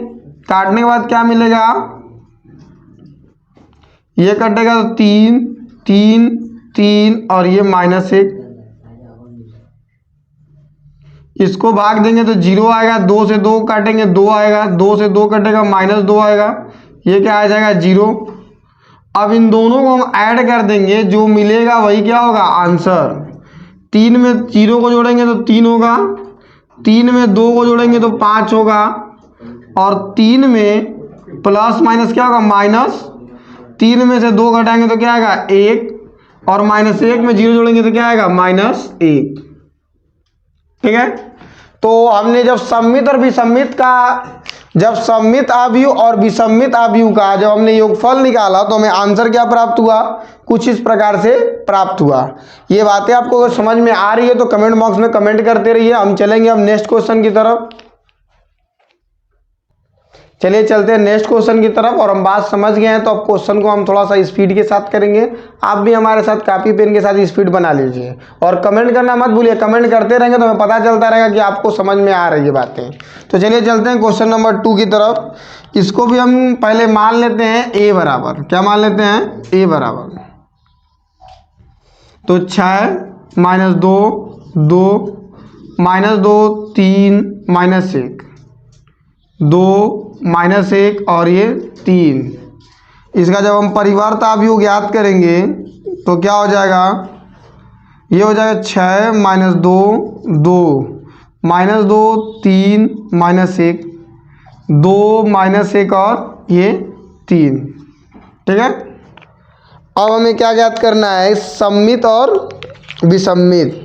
काटने के बाद क्या मिलेगा, ये कटेगा तो 3, 3, 3 और ये -1। इसको भाग देंगे तो 0 आएगा, 2 से 2 काटेंगे 2 आएगा, 2 से 2 कटेगा -2 आएगा, ये क्या आ जाएगा, 0। अब इन दोनों को हम ऐड कर देंगे, जो मिलेगा वही क्या होगा, आंसर। 3 में 0 को जोड़ेंगे तो 3 होगा, 3 में 2 को जोड़ेंगे तो 5 होगा और 3 में प्लस माइनस क्या होगा, माइनस। 3 में से 2 घटाएंगे तो क्या आएगा, 1 और -1 में 0 जोड़ेंगे तो क्या आएगा, -1। ठीक है, तो हमने जब सम्मित और विसम्मित का जब सममित आव्यूह और विषमित आव्यूह का जब हमने योगफल निकाला तो हमें आंसर क्या प्राप्त हुआ, कुछ इस प्रकार से प्राप्त हुआ। ये बातें आपको अगर समझ में आ रही है तो कमेंट बॉक्स में कमेंट करते रहिए। हम चलेंगे अब नेक्स्ट क्वेश्चन की तरफ। चलिए चलते हैं नेक्स्ट क्वेश्चन की तरफ। और हम बात समझ गए हैं तो अब क्वेश्चन को हम थोड़ा सा स्पीड के साथ करेंगे। आप भी हमारे साथ कापी पेन के साथ स्पीड बना लीजिए और कमेंट करना मत भूलिए। कमेंट करते रहेंगे तो हमें पता चलता रहेगा कि आपको समझ में आ रही है बातें। तो चलिए चलते हैं क्वेश्चन नंबर 2 की तरफ। इसको भी हम पहले मान लेते हैं ए बराबर, क्या मान लेते हैं, ए बराबर, तो 6 - 2 2 -2 3 -1 2 -1 और ये 3। इसका जब हम परिवर्त आव्यूह ज्ञात करेंगे तो क्या हो जाएगा, ये हो जाएगा 6 - 2 2 -2 3 -1 2 -1 और ये 3। ठीक है, अब हमें क्या ज्ञात करना है, सममित और विषमित।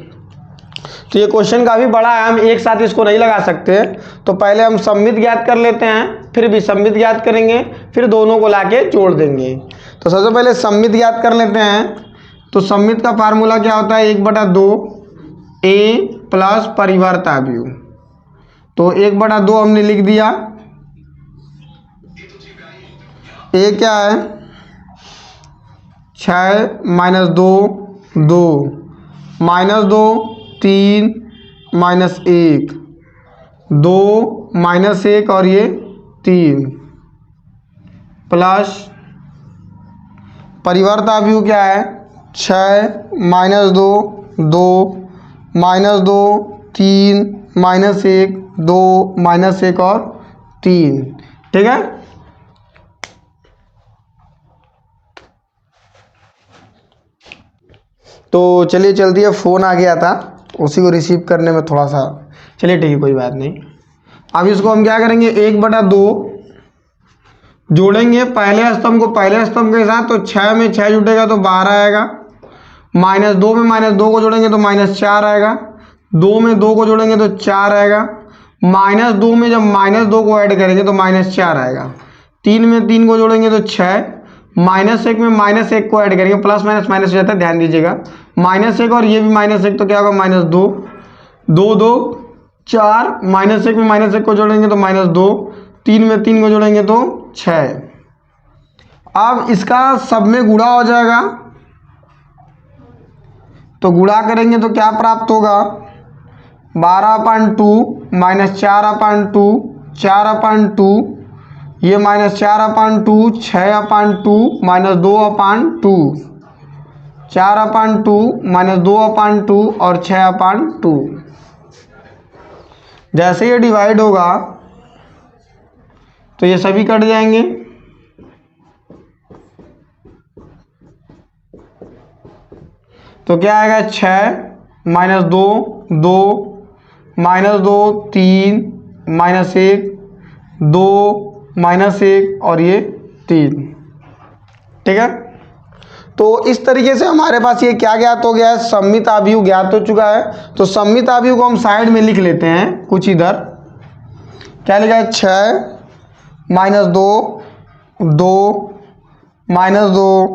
तो ये क्वेश्चन काफ़ी बड़ा है, हम एक साथ इसको नहीं लगा सकते। तो पहले हम सममित ज्ञात कर लेते हैं, फिर विषमित ज्ञात करेंगे, फिर दोनों को लाके जोड़ देंगे। तो सबसे पहले सममित ज्ञात कर लेते हैं। तो सममित का फार्मूला क्या होता है, 1/2 a प्लस परिवर्त आव्यूह। तो 1/2 हमने लिख दिया। a क्या है, 6 - 2 2 -2 3 -1 2 -1 और ये 3 प्लस परिवर्त आव्यूह क्या है, 6 - 2 2 -2 3 -1 2 -1 और 3। ठीक है, तो चलिए जल्दी, अब फ़ोन आ गया था, उसी को रिसीव करने में थोड़ा सा, चलिए ठीक है कोई बात नहीं। अब इसको हम क्या करेंगे, 1/2 जोड़ेंगे पहले स्तंभ को पहले स्तंभ के साथ। तो 6 में 6 जुटेगा तो 12 आएगा। -2 में -2 को जोड़ेंगे तो -4 आएगा। 2 में 2 को जोड़ेंगे तो 4 आएगा। -2 में जब -2 को ऐड करेंगे तो -4 आएगा। 3 में 3 को जोड़ेंगे तो 6। -1 में -1 को ऐड करेंगे, प्लस माइनस माइनस हो जाता है, ध्यान दीजिएगा। -1 और ये भी -1 तो क्या होगा, -2 2 2 4 -1 में -1 को जोड़ेंगे तो -2 3 में 3 को जोड़ेंगे तो 6। अब इसका सब में गुणा हो जाएगा, तो गुणा करेंगे तो क्या प्राप्त होगा, 12/2 -4/2 4/2 ये -4/2 6/2 -2/2 4/2 -2/2 और 6/2। जैसे ये डिवाइड होगा तो ये सभी कट जाएंगे। तो क्या आएगा, 6 - 2 2 -2 3 -1 2 -1 और ये 3। ठीक है, तो इस तरीके से हमारे पास ये क्या ज्ञात हो गया है, सममित आव्यूह ज्ञात हो चुका है। तो सममित आव्यूह को हम साइड में लिख लेते हैं कुछ इधर। क्या लिखा है, 6 - 2 2 -2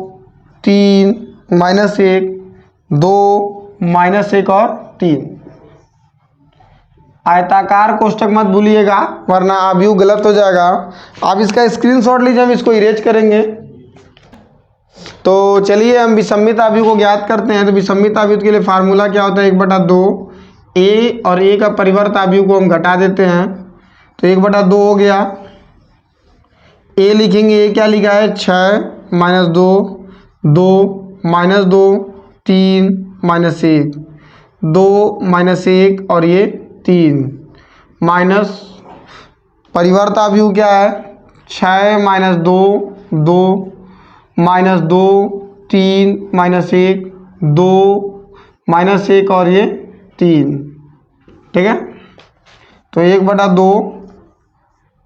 3 -1 2 -1 और 3। आयताकार कोष्ठक मत भूलिएगा वरना आव्यूह गलत हो जाएगा। आप इसका स्क्रीनशॉट लीजिए, हम इसको इरेज करेंगे। तो चलिए हम विषमित आव्यूह को ज्ञात करते हैं। तो विषमित आव्यूह के लिए फार्मूला क्या होता है, 1/2 a और a का परिवर्त आव्यूह को हम घटा देते हैं। तो 1/2 हो गया। a लिखेंगे, a क्या लिखा है, 6 - 2 2 -2 3 -1 2 -1 और ये 3 माइनस परिवर्त आव्यूह क्या है, 6 - 2 2 -2 3 -1 2 -1 और ये 3। ठीक है, तो 1/2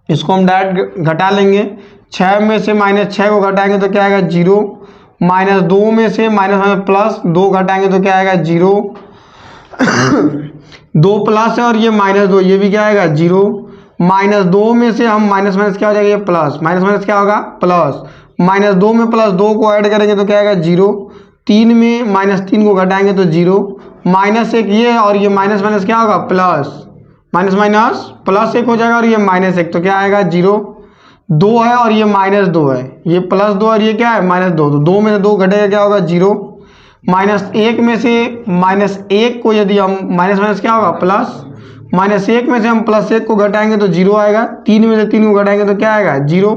इसको हम डायरेक्ट घटा लेंगे। 6 में से -6 को घटाएंगे तो क्या आएगा, 0। -2 में से +2 घटाएंगे तो क्या आएगा, 0 2 प्लस है और ये -2, ये भी क्या आएगा, 0। -2 में से हम माइनस माइनस क्या हो जाएगा, ये प्लस, माइनस माइनस क्या होगा, प्लस। -2 में +2 को ऐड करेंगे तो क्या आएगा, 0। 3 में -3 को घटाएंगे तो 0। -1 ये और ये माइनस माइनस क्या होगा, प्लस, माइनस माइनस +1 हो जाएगा और ये -1 तो क्या आएगा, 0। 2 है और ये -2 है, ये +2 और ये क्या है, -2, तो 2 में से 2 घटेगा क्या होगा, 0। -1 में से -1 को यदि हम माइनस माइनस क्या होगा, प्लस, -1 में से हम +1 को घटाएंगे तो 0 आएगा। 3 में से 3 को घटाएंगे तो क्या आएगा, 0।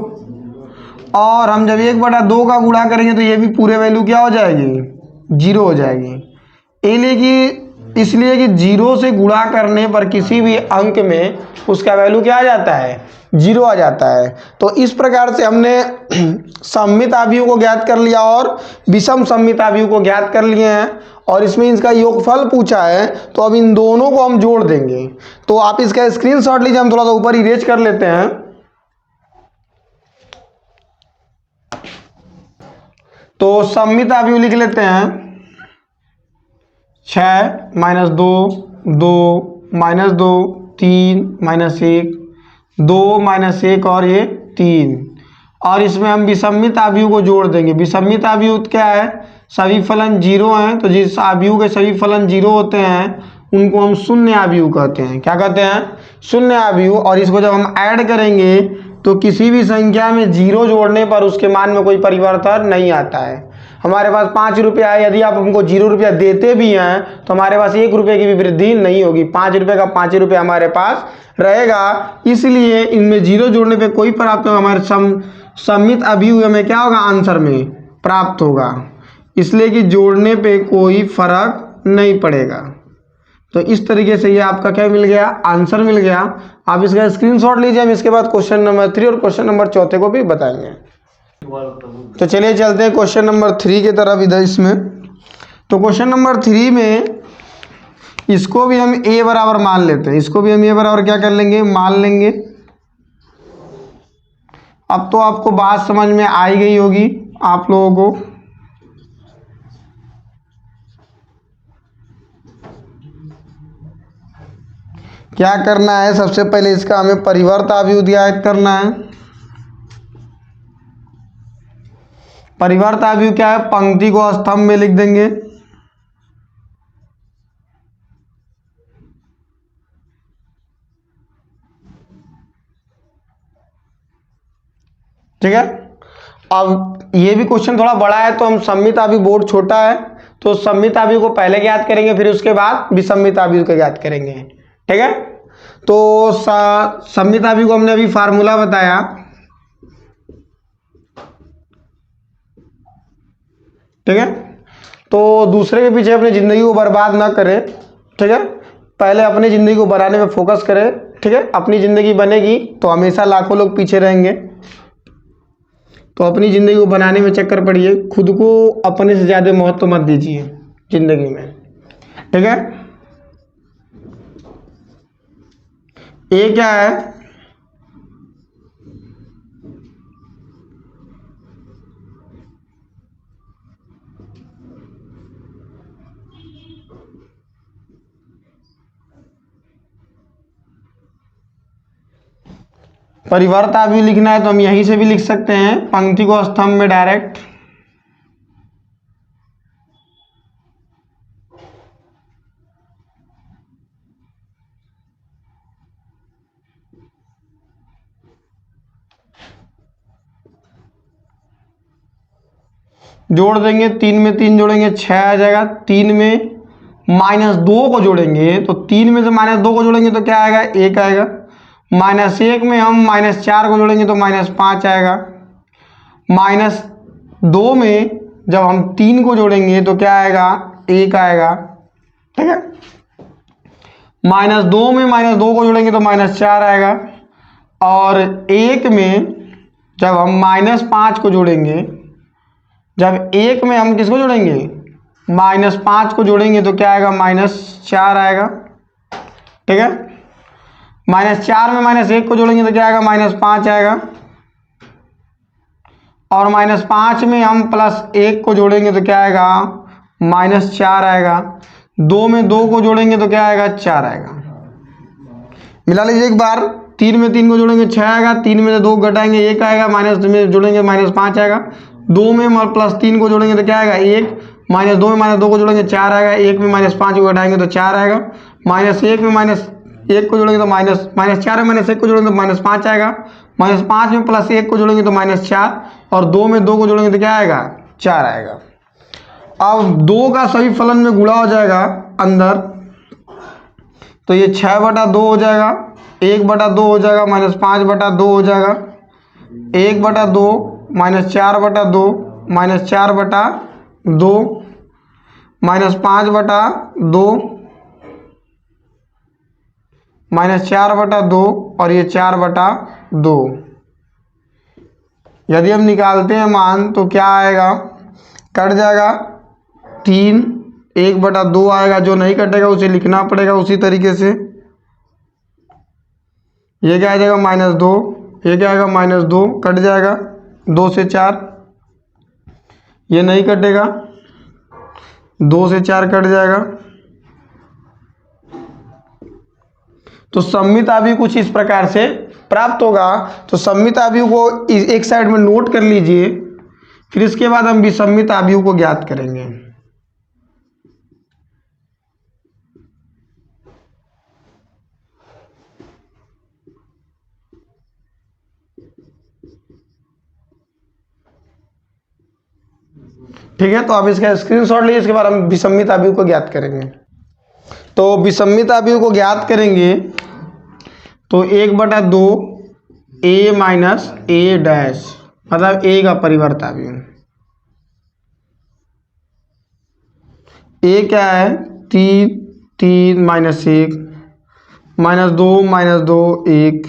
और हम जब 1/2 का गुणा करेंगे तो ये भी पूरे वैल्यू क्या हो जाएगी, 0 हो जाएगी। इसलिए कि 0 से गुणा करने पर किसी भी अंक में उसका वैल्यू क्या आ जाता है, 0 आ जाता है। तो इस प्रकार से हमने सममित आव्यूह को ज्ञात कर लिया और विषम सममित आव्यूह को ज्ञात कर लिए हैं, और इसमें इसका योगफल पूछा है, तो अब इन दोनों को हम जोड़ देंगे। तो आप इसका स्क्रीनशॉट लीजिए, हम थोड़ा सा ऊपर इरेज कर लेते हैं। तो सममित आव्यूह लिख लेते हैं, 6 -2 2 -2 3 -1 2 -1 और ये 3, और इसमें हम विषमित आव्यूह को जोड़ देंगे। विषमित आव्यूह क्या है, सभी फलन 0 हैं, तो जिस आव्यूह के सभी फलन 0 होते हैं उनको हम शून्य आव्यूह कहते हैं। क्या कहते हैं, शून्य आव्यूह। और इसको जब हम ऐड करेंगे तो किसी भी संख्या में 0 जोड़ने पर उसके मान में कोई परिवर्तन नहीं आता है। हमारे पास 5 रुपया है, यदि आप हमको 0 रुपया देते भी हैं तो हमारे पास 1 रुपये की भी वृद्धि नहीं होगी, 5 रुपये का 5 रुपये हमारे पास रहेगा। इसलिए इनमें 0 जोड़ने पे कोई प्राप्त होगा, हमारे सममित आव्यूह में क्या होगा, आंसर में प्राप्त होगा, इसलिए कि जोड़ने पे कोई फर्क नहीं पड़ेगा। तो इस तरीके से ये आपका क्या मिल गया, आंसर मिल गया। आप इसका स्क्रीनशॉट लीजिए, हम इसके बाद क्वेश्चन नंबर 3 और क्वेश्चन नंबर 4 को भी बताएंगे। तो चलिए चलते हैं क्वेश्चन नंबर 3 की तरफ इधर इसमें। तो क्वेश्चन नंबर 3 में इसको भी हम a बराबर मान लेते हैं, इसको भी हम a बराबर क्या कर लेंगे, मान लेंगे। अब तो आपको बात समझ में आई गई होगी आप लोगों को। क्या करना है, सबसे पहले इसका हमें परिवर्त आव्यूह ज्ञात करना है। परिवर्त आव्यूह क्या है, पंक्ति को स्तंभ में लिख देंगे। ठीक है। अब ये भी क्वेश्चन थोड़ा बड़ा है, तो हम सममित आव्यूह, बोर्ड छोटा है तो सममित आव्यूह को पहले ज्ञात करेंगे, फिर उसके बाद विषमित आव्यूह को ज्ञात करेंगे। ठीक है। तो सममित आव्यूह को हमने अभी फार्मूला बताया। ठीक है। तो दूसरे के पीछे अपनी ज़िंदगी को बर्बाद ना करें। ठीक है। पहले अपनी ज़िंदगी को बनाने में फोकस करें। ठीक है। अपनी ज़िंदगी बनेगी तो हमेशा लाखों लोग पीछे रहेंगे। तो अपनी ज़िंदगी को बनाने में चक्कर पड़िए, खुद को अपने से ज़्यादा महत्व मत दीजिए ज़िंदगी में। ठीक है। ये क्या है, परिवर्त आव्यूह लिखना है तो हम यहीं से भी लिख सकते हैं, पंक्ति को स्तंभ में डायरेक्ट। जोड़ देंगे, 3 में 3 जोड़ेंगे 6 आ जाएगा। 3 में -2 को जोड़ेंगे तो 3 में से -2 को जोड़ेंगे तो क्या आएगा, 1 आएगा। -1 में हम -4 को जोड़ेंगे तो -5 आएगा। -2 में जब हम 3 को जोड़ेंगे तो क्या आएगा, 1 आएगा। ठीक है। -2 में -2 को जोड़ेंगे तो -4 आएगा। और 1 में जब हम -5 को जोड़ेंगे, जब 1 में हम किसको जोड़ेंगे, -5 को जोड़ेंगे तो क्या आएगा, -4 आएगा। ठीक है। -4 में -1 को जोड़ेंगे तो क्या आएगा, -5 आएगा। और -5 में हम +1 को जोड़ेंगे तो क्या आएगा, -4 आएगा। 2 में 2 को जोड़ेंगे तो क्या आएगा, 4 आएगा। मिला लीजिए एक बार। 3 में 3 को जोड़ेंगे 6 आएगा, 3 में से 2 घटाएंगे 1 आएगा, माइनस में जोड़ेंगे -5 आएगा, 2 में +3 को जोड़ेंगे तो क्या आएगा 1, -2 में -2 को जोड़ेंगे 4 आएगा, 1 में -5 को घटाएंगे तो 4 आएगा, -1 में -1 को जोड़ेंगे तो -4 में -1 को जोड़ेंगे तो -5 आएगा, -5 में +1 को जोड़ेंगे तो -4 और 2 में 2 को जोड़ेंगे तो क्या आएगा 4 आएगा। अब 2 का सभी फलन में गुणा हो जाएगा अंदर, तो ये 6/2 हो जाएगा, 1/2 हो जाएगा, -5/2 हो जाएगा, 1/2 -4/2 -4/2 -5/2 -4/2 और ये 4/2। यदि हम निकालते हैं मान तो क्या आएगा, कट जाएगा 3, 1/2 आएगा, जो नहीं कटेगा उसे लिखना पड़ेगा उसी तरीके से। ये क्या आ जाएगा -2, ये क्या आएगा -2, कट जाएगा 2 से 4, ये नहीं कटेगा, 2 से 4 कट जाएगा। तो सममित आव्यूह कुछ इस प्रकार से प्राप्त होगा। तो सममित आव्यूह को एक साइड में नोट कर लीजिए, फिर इसके बाद हम विसम्मित आव्यूह को ज्ञात करेंगे। ठीक है, तो आप इसका स्क्रीनशॉट लीजिए, इसके बाद हम विसम्मित आव्यूह को ज्ञात करेंगे। तो विसम्मित आव्यूह को ज्ञात करेंगे तो 1/2 a माइनस a डैश, मतलब a का परिवर्त आव्यूह। a क्या है 3, 3 -1 -2 -2 1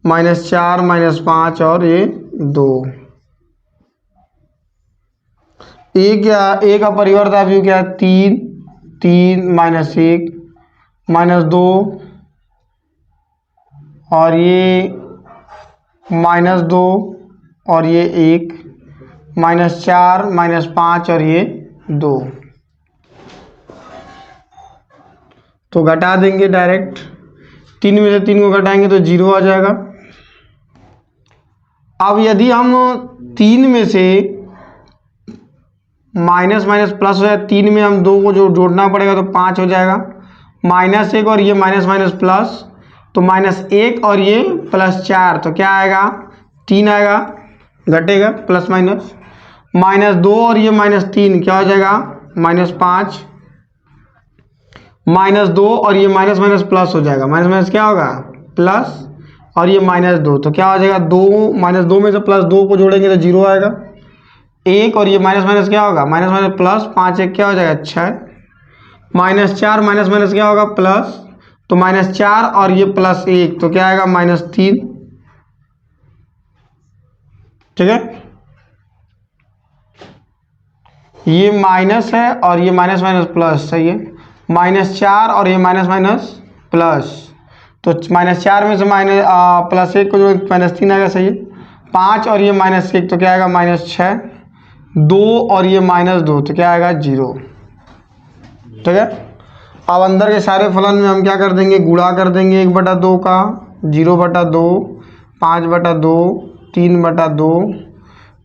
-4 -5 और ये 2। a क्या, a का परिवर्त आव्यूह क्या है 3, 3 -1 -2 और ये -2 और ये 1 -4 -5 और ये 2। तो घटा देंगे डायरेक्ट, 3 में से 3 को घटाएंगे तो 0 आ जाएगा। अब यदि हम 3 में से माइनस माइनस प्लस हो जाए, 3 में हम 2 को जो जोड़ना पड़ेगा तो 5 हो जाएगा, -1 और ये माइनस माइनस प्लस तो -1 और ये +4 तो क्या आएगा 3 आएगा, घटेगा प्लस माइनस, -2 और ये -3 क्या हो जाएगा -5, -2 और ये माइनस माइनस प्लस हो जाएगा, माइनस माइनस क्या होगा प्लस और ये -2 तो क्या हो जाएगा 2, -2 में से +2 को जोड़ेंगे तो 0 आएगा, 1 और ये माइनस माइनस क्या होगा माइनस माइनस प्लस, 5 1 क्या हो जाएगा 6, -4 माइनस माइनस क्या होगा प्लस, तो -4 और ये +1 तो क्या आएगा -3। ठीक है, ये माइनस है और ये माइनस माइनस प्लस, सही है, -4 और ये माइनस माइनस प्लस, तो -4 में से +1 को जो -3 आएगा, सही है, 5 और ये -1 तो क्या आएगा -6, 2 और ये -2 तो क्या आएगा 0। ठीक है, अब अंदर के सारे फलन में हम क्या कर देंगे, गुणा कर देंगे 1/2 का, 0/2, 5/2, 3/2,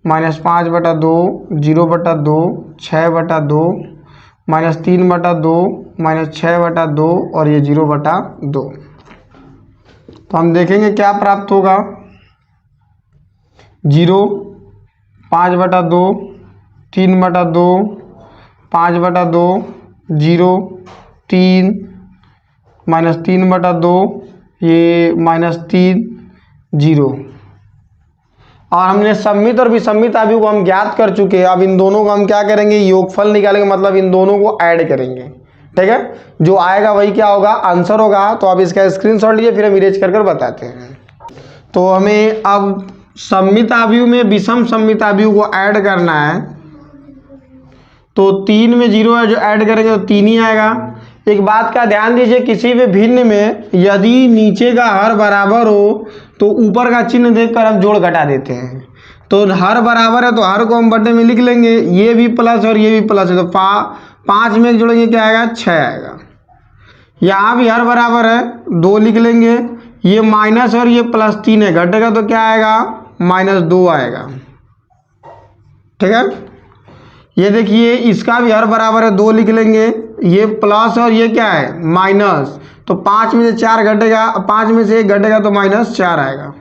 -5/2, 0/2, 6/2, -3/2, -6/2 और ये 0/2। तो हम देखेंगे क्या प्राप्त होगा, 0, 5/2, 3/2, 5/2, 0, 3, -3/2, ये -3, 0। और हमने सममित और विसम्मित आव्यूह को हम ज्ञात कर चुके हैं। अब इन दोनों को हम क्या करेंगे, योगफल निकालेंगे, मतलब इन दोनों को ऐड करेंगे। ठीक है, जो आएगा वही क्या होगा आंसर होगा। तो आप इसका स्क्रीनशॉट लीजिए, फिर हम इरेज कर कर बताते हैं। तो हमें अब सममित आव्यूह में विषम सममित आव्यूह को ऐड करना है। तो 3 में 0 है, जो ऐड करेंगे तो 3 ही आएगा। एक बात का ध्यान दीजिए, किसी भी भिन्न में यदि नीचे का हर बराबर हो तो ऊपर का चिन्ह देखकर हम जोड़ घटा देते हैं। तो हर बराबर है तो हर को हम बटे में लिख लेंगे, ये भी प्लस और ये भी प्लस है, तो 5 में जोड़ेंगे क्या आएगा 6 आएगा। यहाँ भी हर बराबर है, 2 लिख लेंगे, ये माइनस और ये +3 है, घटेगा तो क्या आएगा -2 आएगा। ठीक है, ये देखिए इसका भी हर बराबर है 2 लिख लेंगे, ये प्लस और ये क्या है माइनस, तो 5 में से 4 घटेगा, 5 में से 1 घटेगा तो -4 आएगा।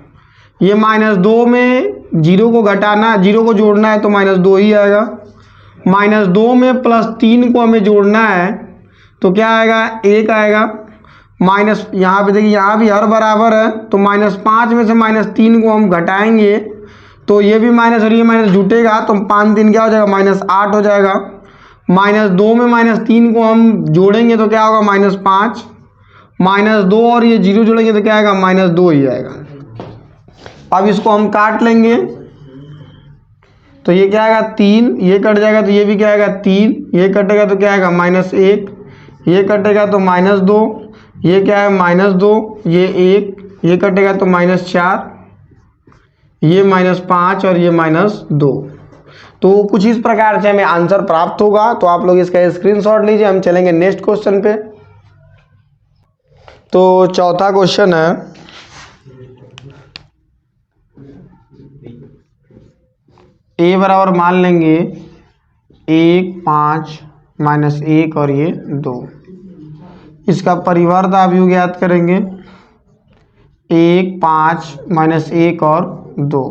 ये -2 में 0 को घटाना, 0 को जोड़ना है तो -2 ही आएगा। -2 में +3 को हमें जोड़ना है तो क्या आएगा 1 आएगा। माइनस यहाँ पे देखिए यहाँ भी हर बराबर है, तो -5 में से -3 को हम घटाएंगे तो ये भी माइनस और ये माइनस जुटेगा तो 5 3 क्या हो जाएगा -8 हो जाएगा। -2 में -3 को हम जोड़ेंगे तो क्या होगा -5, -2 और ये 0 जोड़ेंगे तो क्या आएगा -2 ही आएगा। अब इसको हम काट लेंगे तो ये क्या आएगा 3, ये कट जाएगा तो ये भी क्या आएगा 3, ये कटेगा तो क्या आएगा -1, ये कटेगा तो -2, ये क्या है -2, ये 1, ये कटेगा तो -4, ये -5 और ये -2। तो कुछ इस प्रकार से हमें आंसर प्राप्त होगा। तो आप लोग इसका स्क्रीनशॉट लीजिए। हम चलेंगे नेक्स्ट क्वेश्चन पे। तो चौथा क्वेश्चन है, a बराबर मान लेंगे 1 5 -1 और ये 2। इसका परिवर्त अवयव ज्ञात करेंगे 1 5 -1 और 2,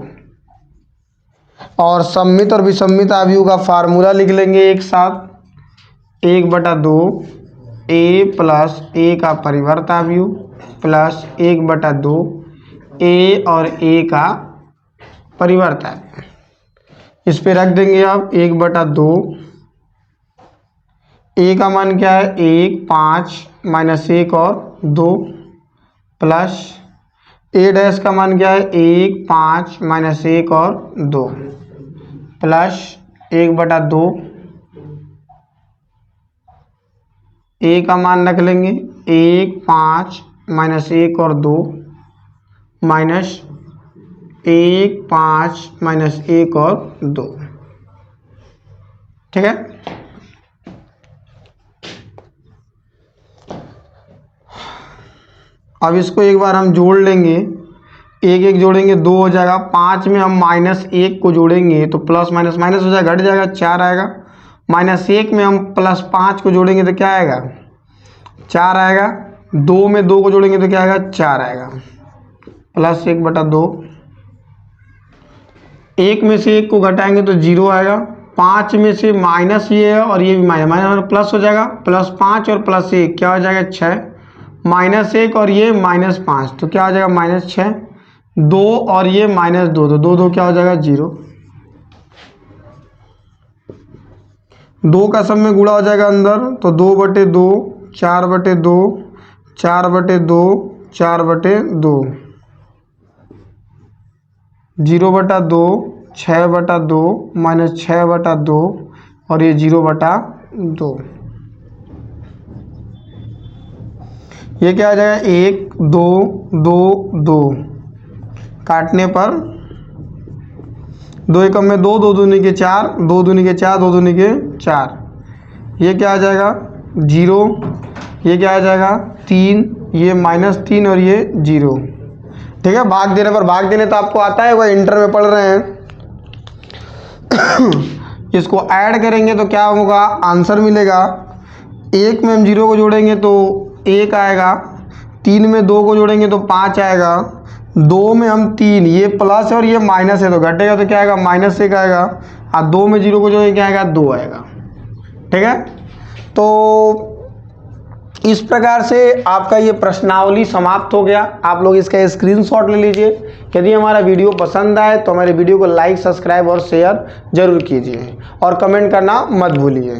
और सम्मित और विसम्मित अवयव का फार्मूला लिख लेंगे एक साथ। 1/2 a प्लस a का परिवर्त अवयव प्लस 1/2 a और a का परिवर्त अवयव। इस पे रख देंगे अब 1/2, a का मान क्या है 1 5 -1 और 2 प्लस a डैश का मान क्या है 1 5 -1 और 2 प्लस 1/2, a का मान रख लेंगे 1 5 -1 और 2 माइनस 1 5 -1 और 2। ठीक है, अब इसको एक बार हम जोड़ लेंगे, 1 1 जोड़ेंगे 2 हो जाएगा। 5 में हम -1 को जोड़ेंगे तो प्लस माइनस माइनस हो जाएगा, घट जाएगा 4 आएगा। -1 में हम +5 को जोड़ेंगे तो क्या आएगा 4 आएगा। 2 में 2 को जोड़ेंगे तो क्या आएगा 4 आएगा प्लस 1/2। 1 में से 1 को घटाएंगे तो 0 आएगा। 5 में से माइनस ये है और ये भी माइनस प्लस हो जाएगा, +5 और +1 क्या हो जाएगा 6, -1 और ये -5 तो क्या हो जाएगा -6, 2 और ये -2 तो 2 2 क्या हो जाएगा 0। 2 का सब में गुणा हो जाएगा अंदर तो 2/2 4/2 4/2 4/2 0/2 6/2 -6/2 और ये 0/2। ये क्या आ जाएगा 1 2 2 2 काटने पर 2 एकम में 2 2 दूनी के 4 2 दूनी के 4 2 दूनी के 4, ये क्या आ जाएगा 0, ये क्या आ जाएगा 3, ये -3 और ये 0। ठीक है, भाग देने पर भाग देने तो आपको आता है, वह इंटर में पढ़ रहे हैं। इसको ऐड करेंगे तो क्या होगा आंसर मिलेगा। 1 में हम 0 को जोड़ेंगे तो 1 आएगा, 3 में 2 को जोड़ेंगे तो 5 आएगा, 2 में हम 3, ये प्लस और ये माइनस है तो घटेगा तो क्या आएगा -1 आएगा, और 2 में 0 को जोड़ेंगे क्या आएगा 2 आएगा। ठीक है, तो इस प्रकार से आपका ये प्रश्नावली समाप्त हो गया। आप लोग इसका स्क्रीनशॉट ले लीजिए। यदि हमारा वीडियो पसंद आए तो हमारे वीडियो को लाइक सब्सक्राइब और शेयर जरूर कीजिए और कमेंट करना मत भूलिए।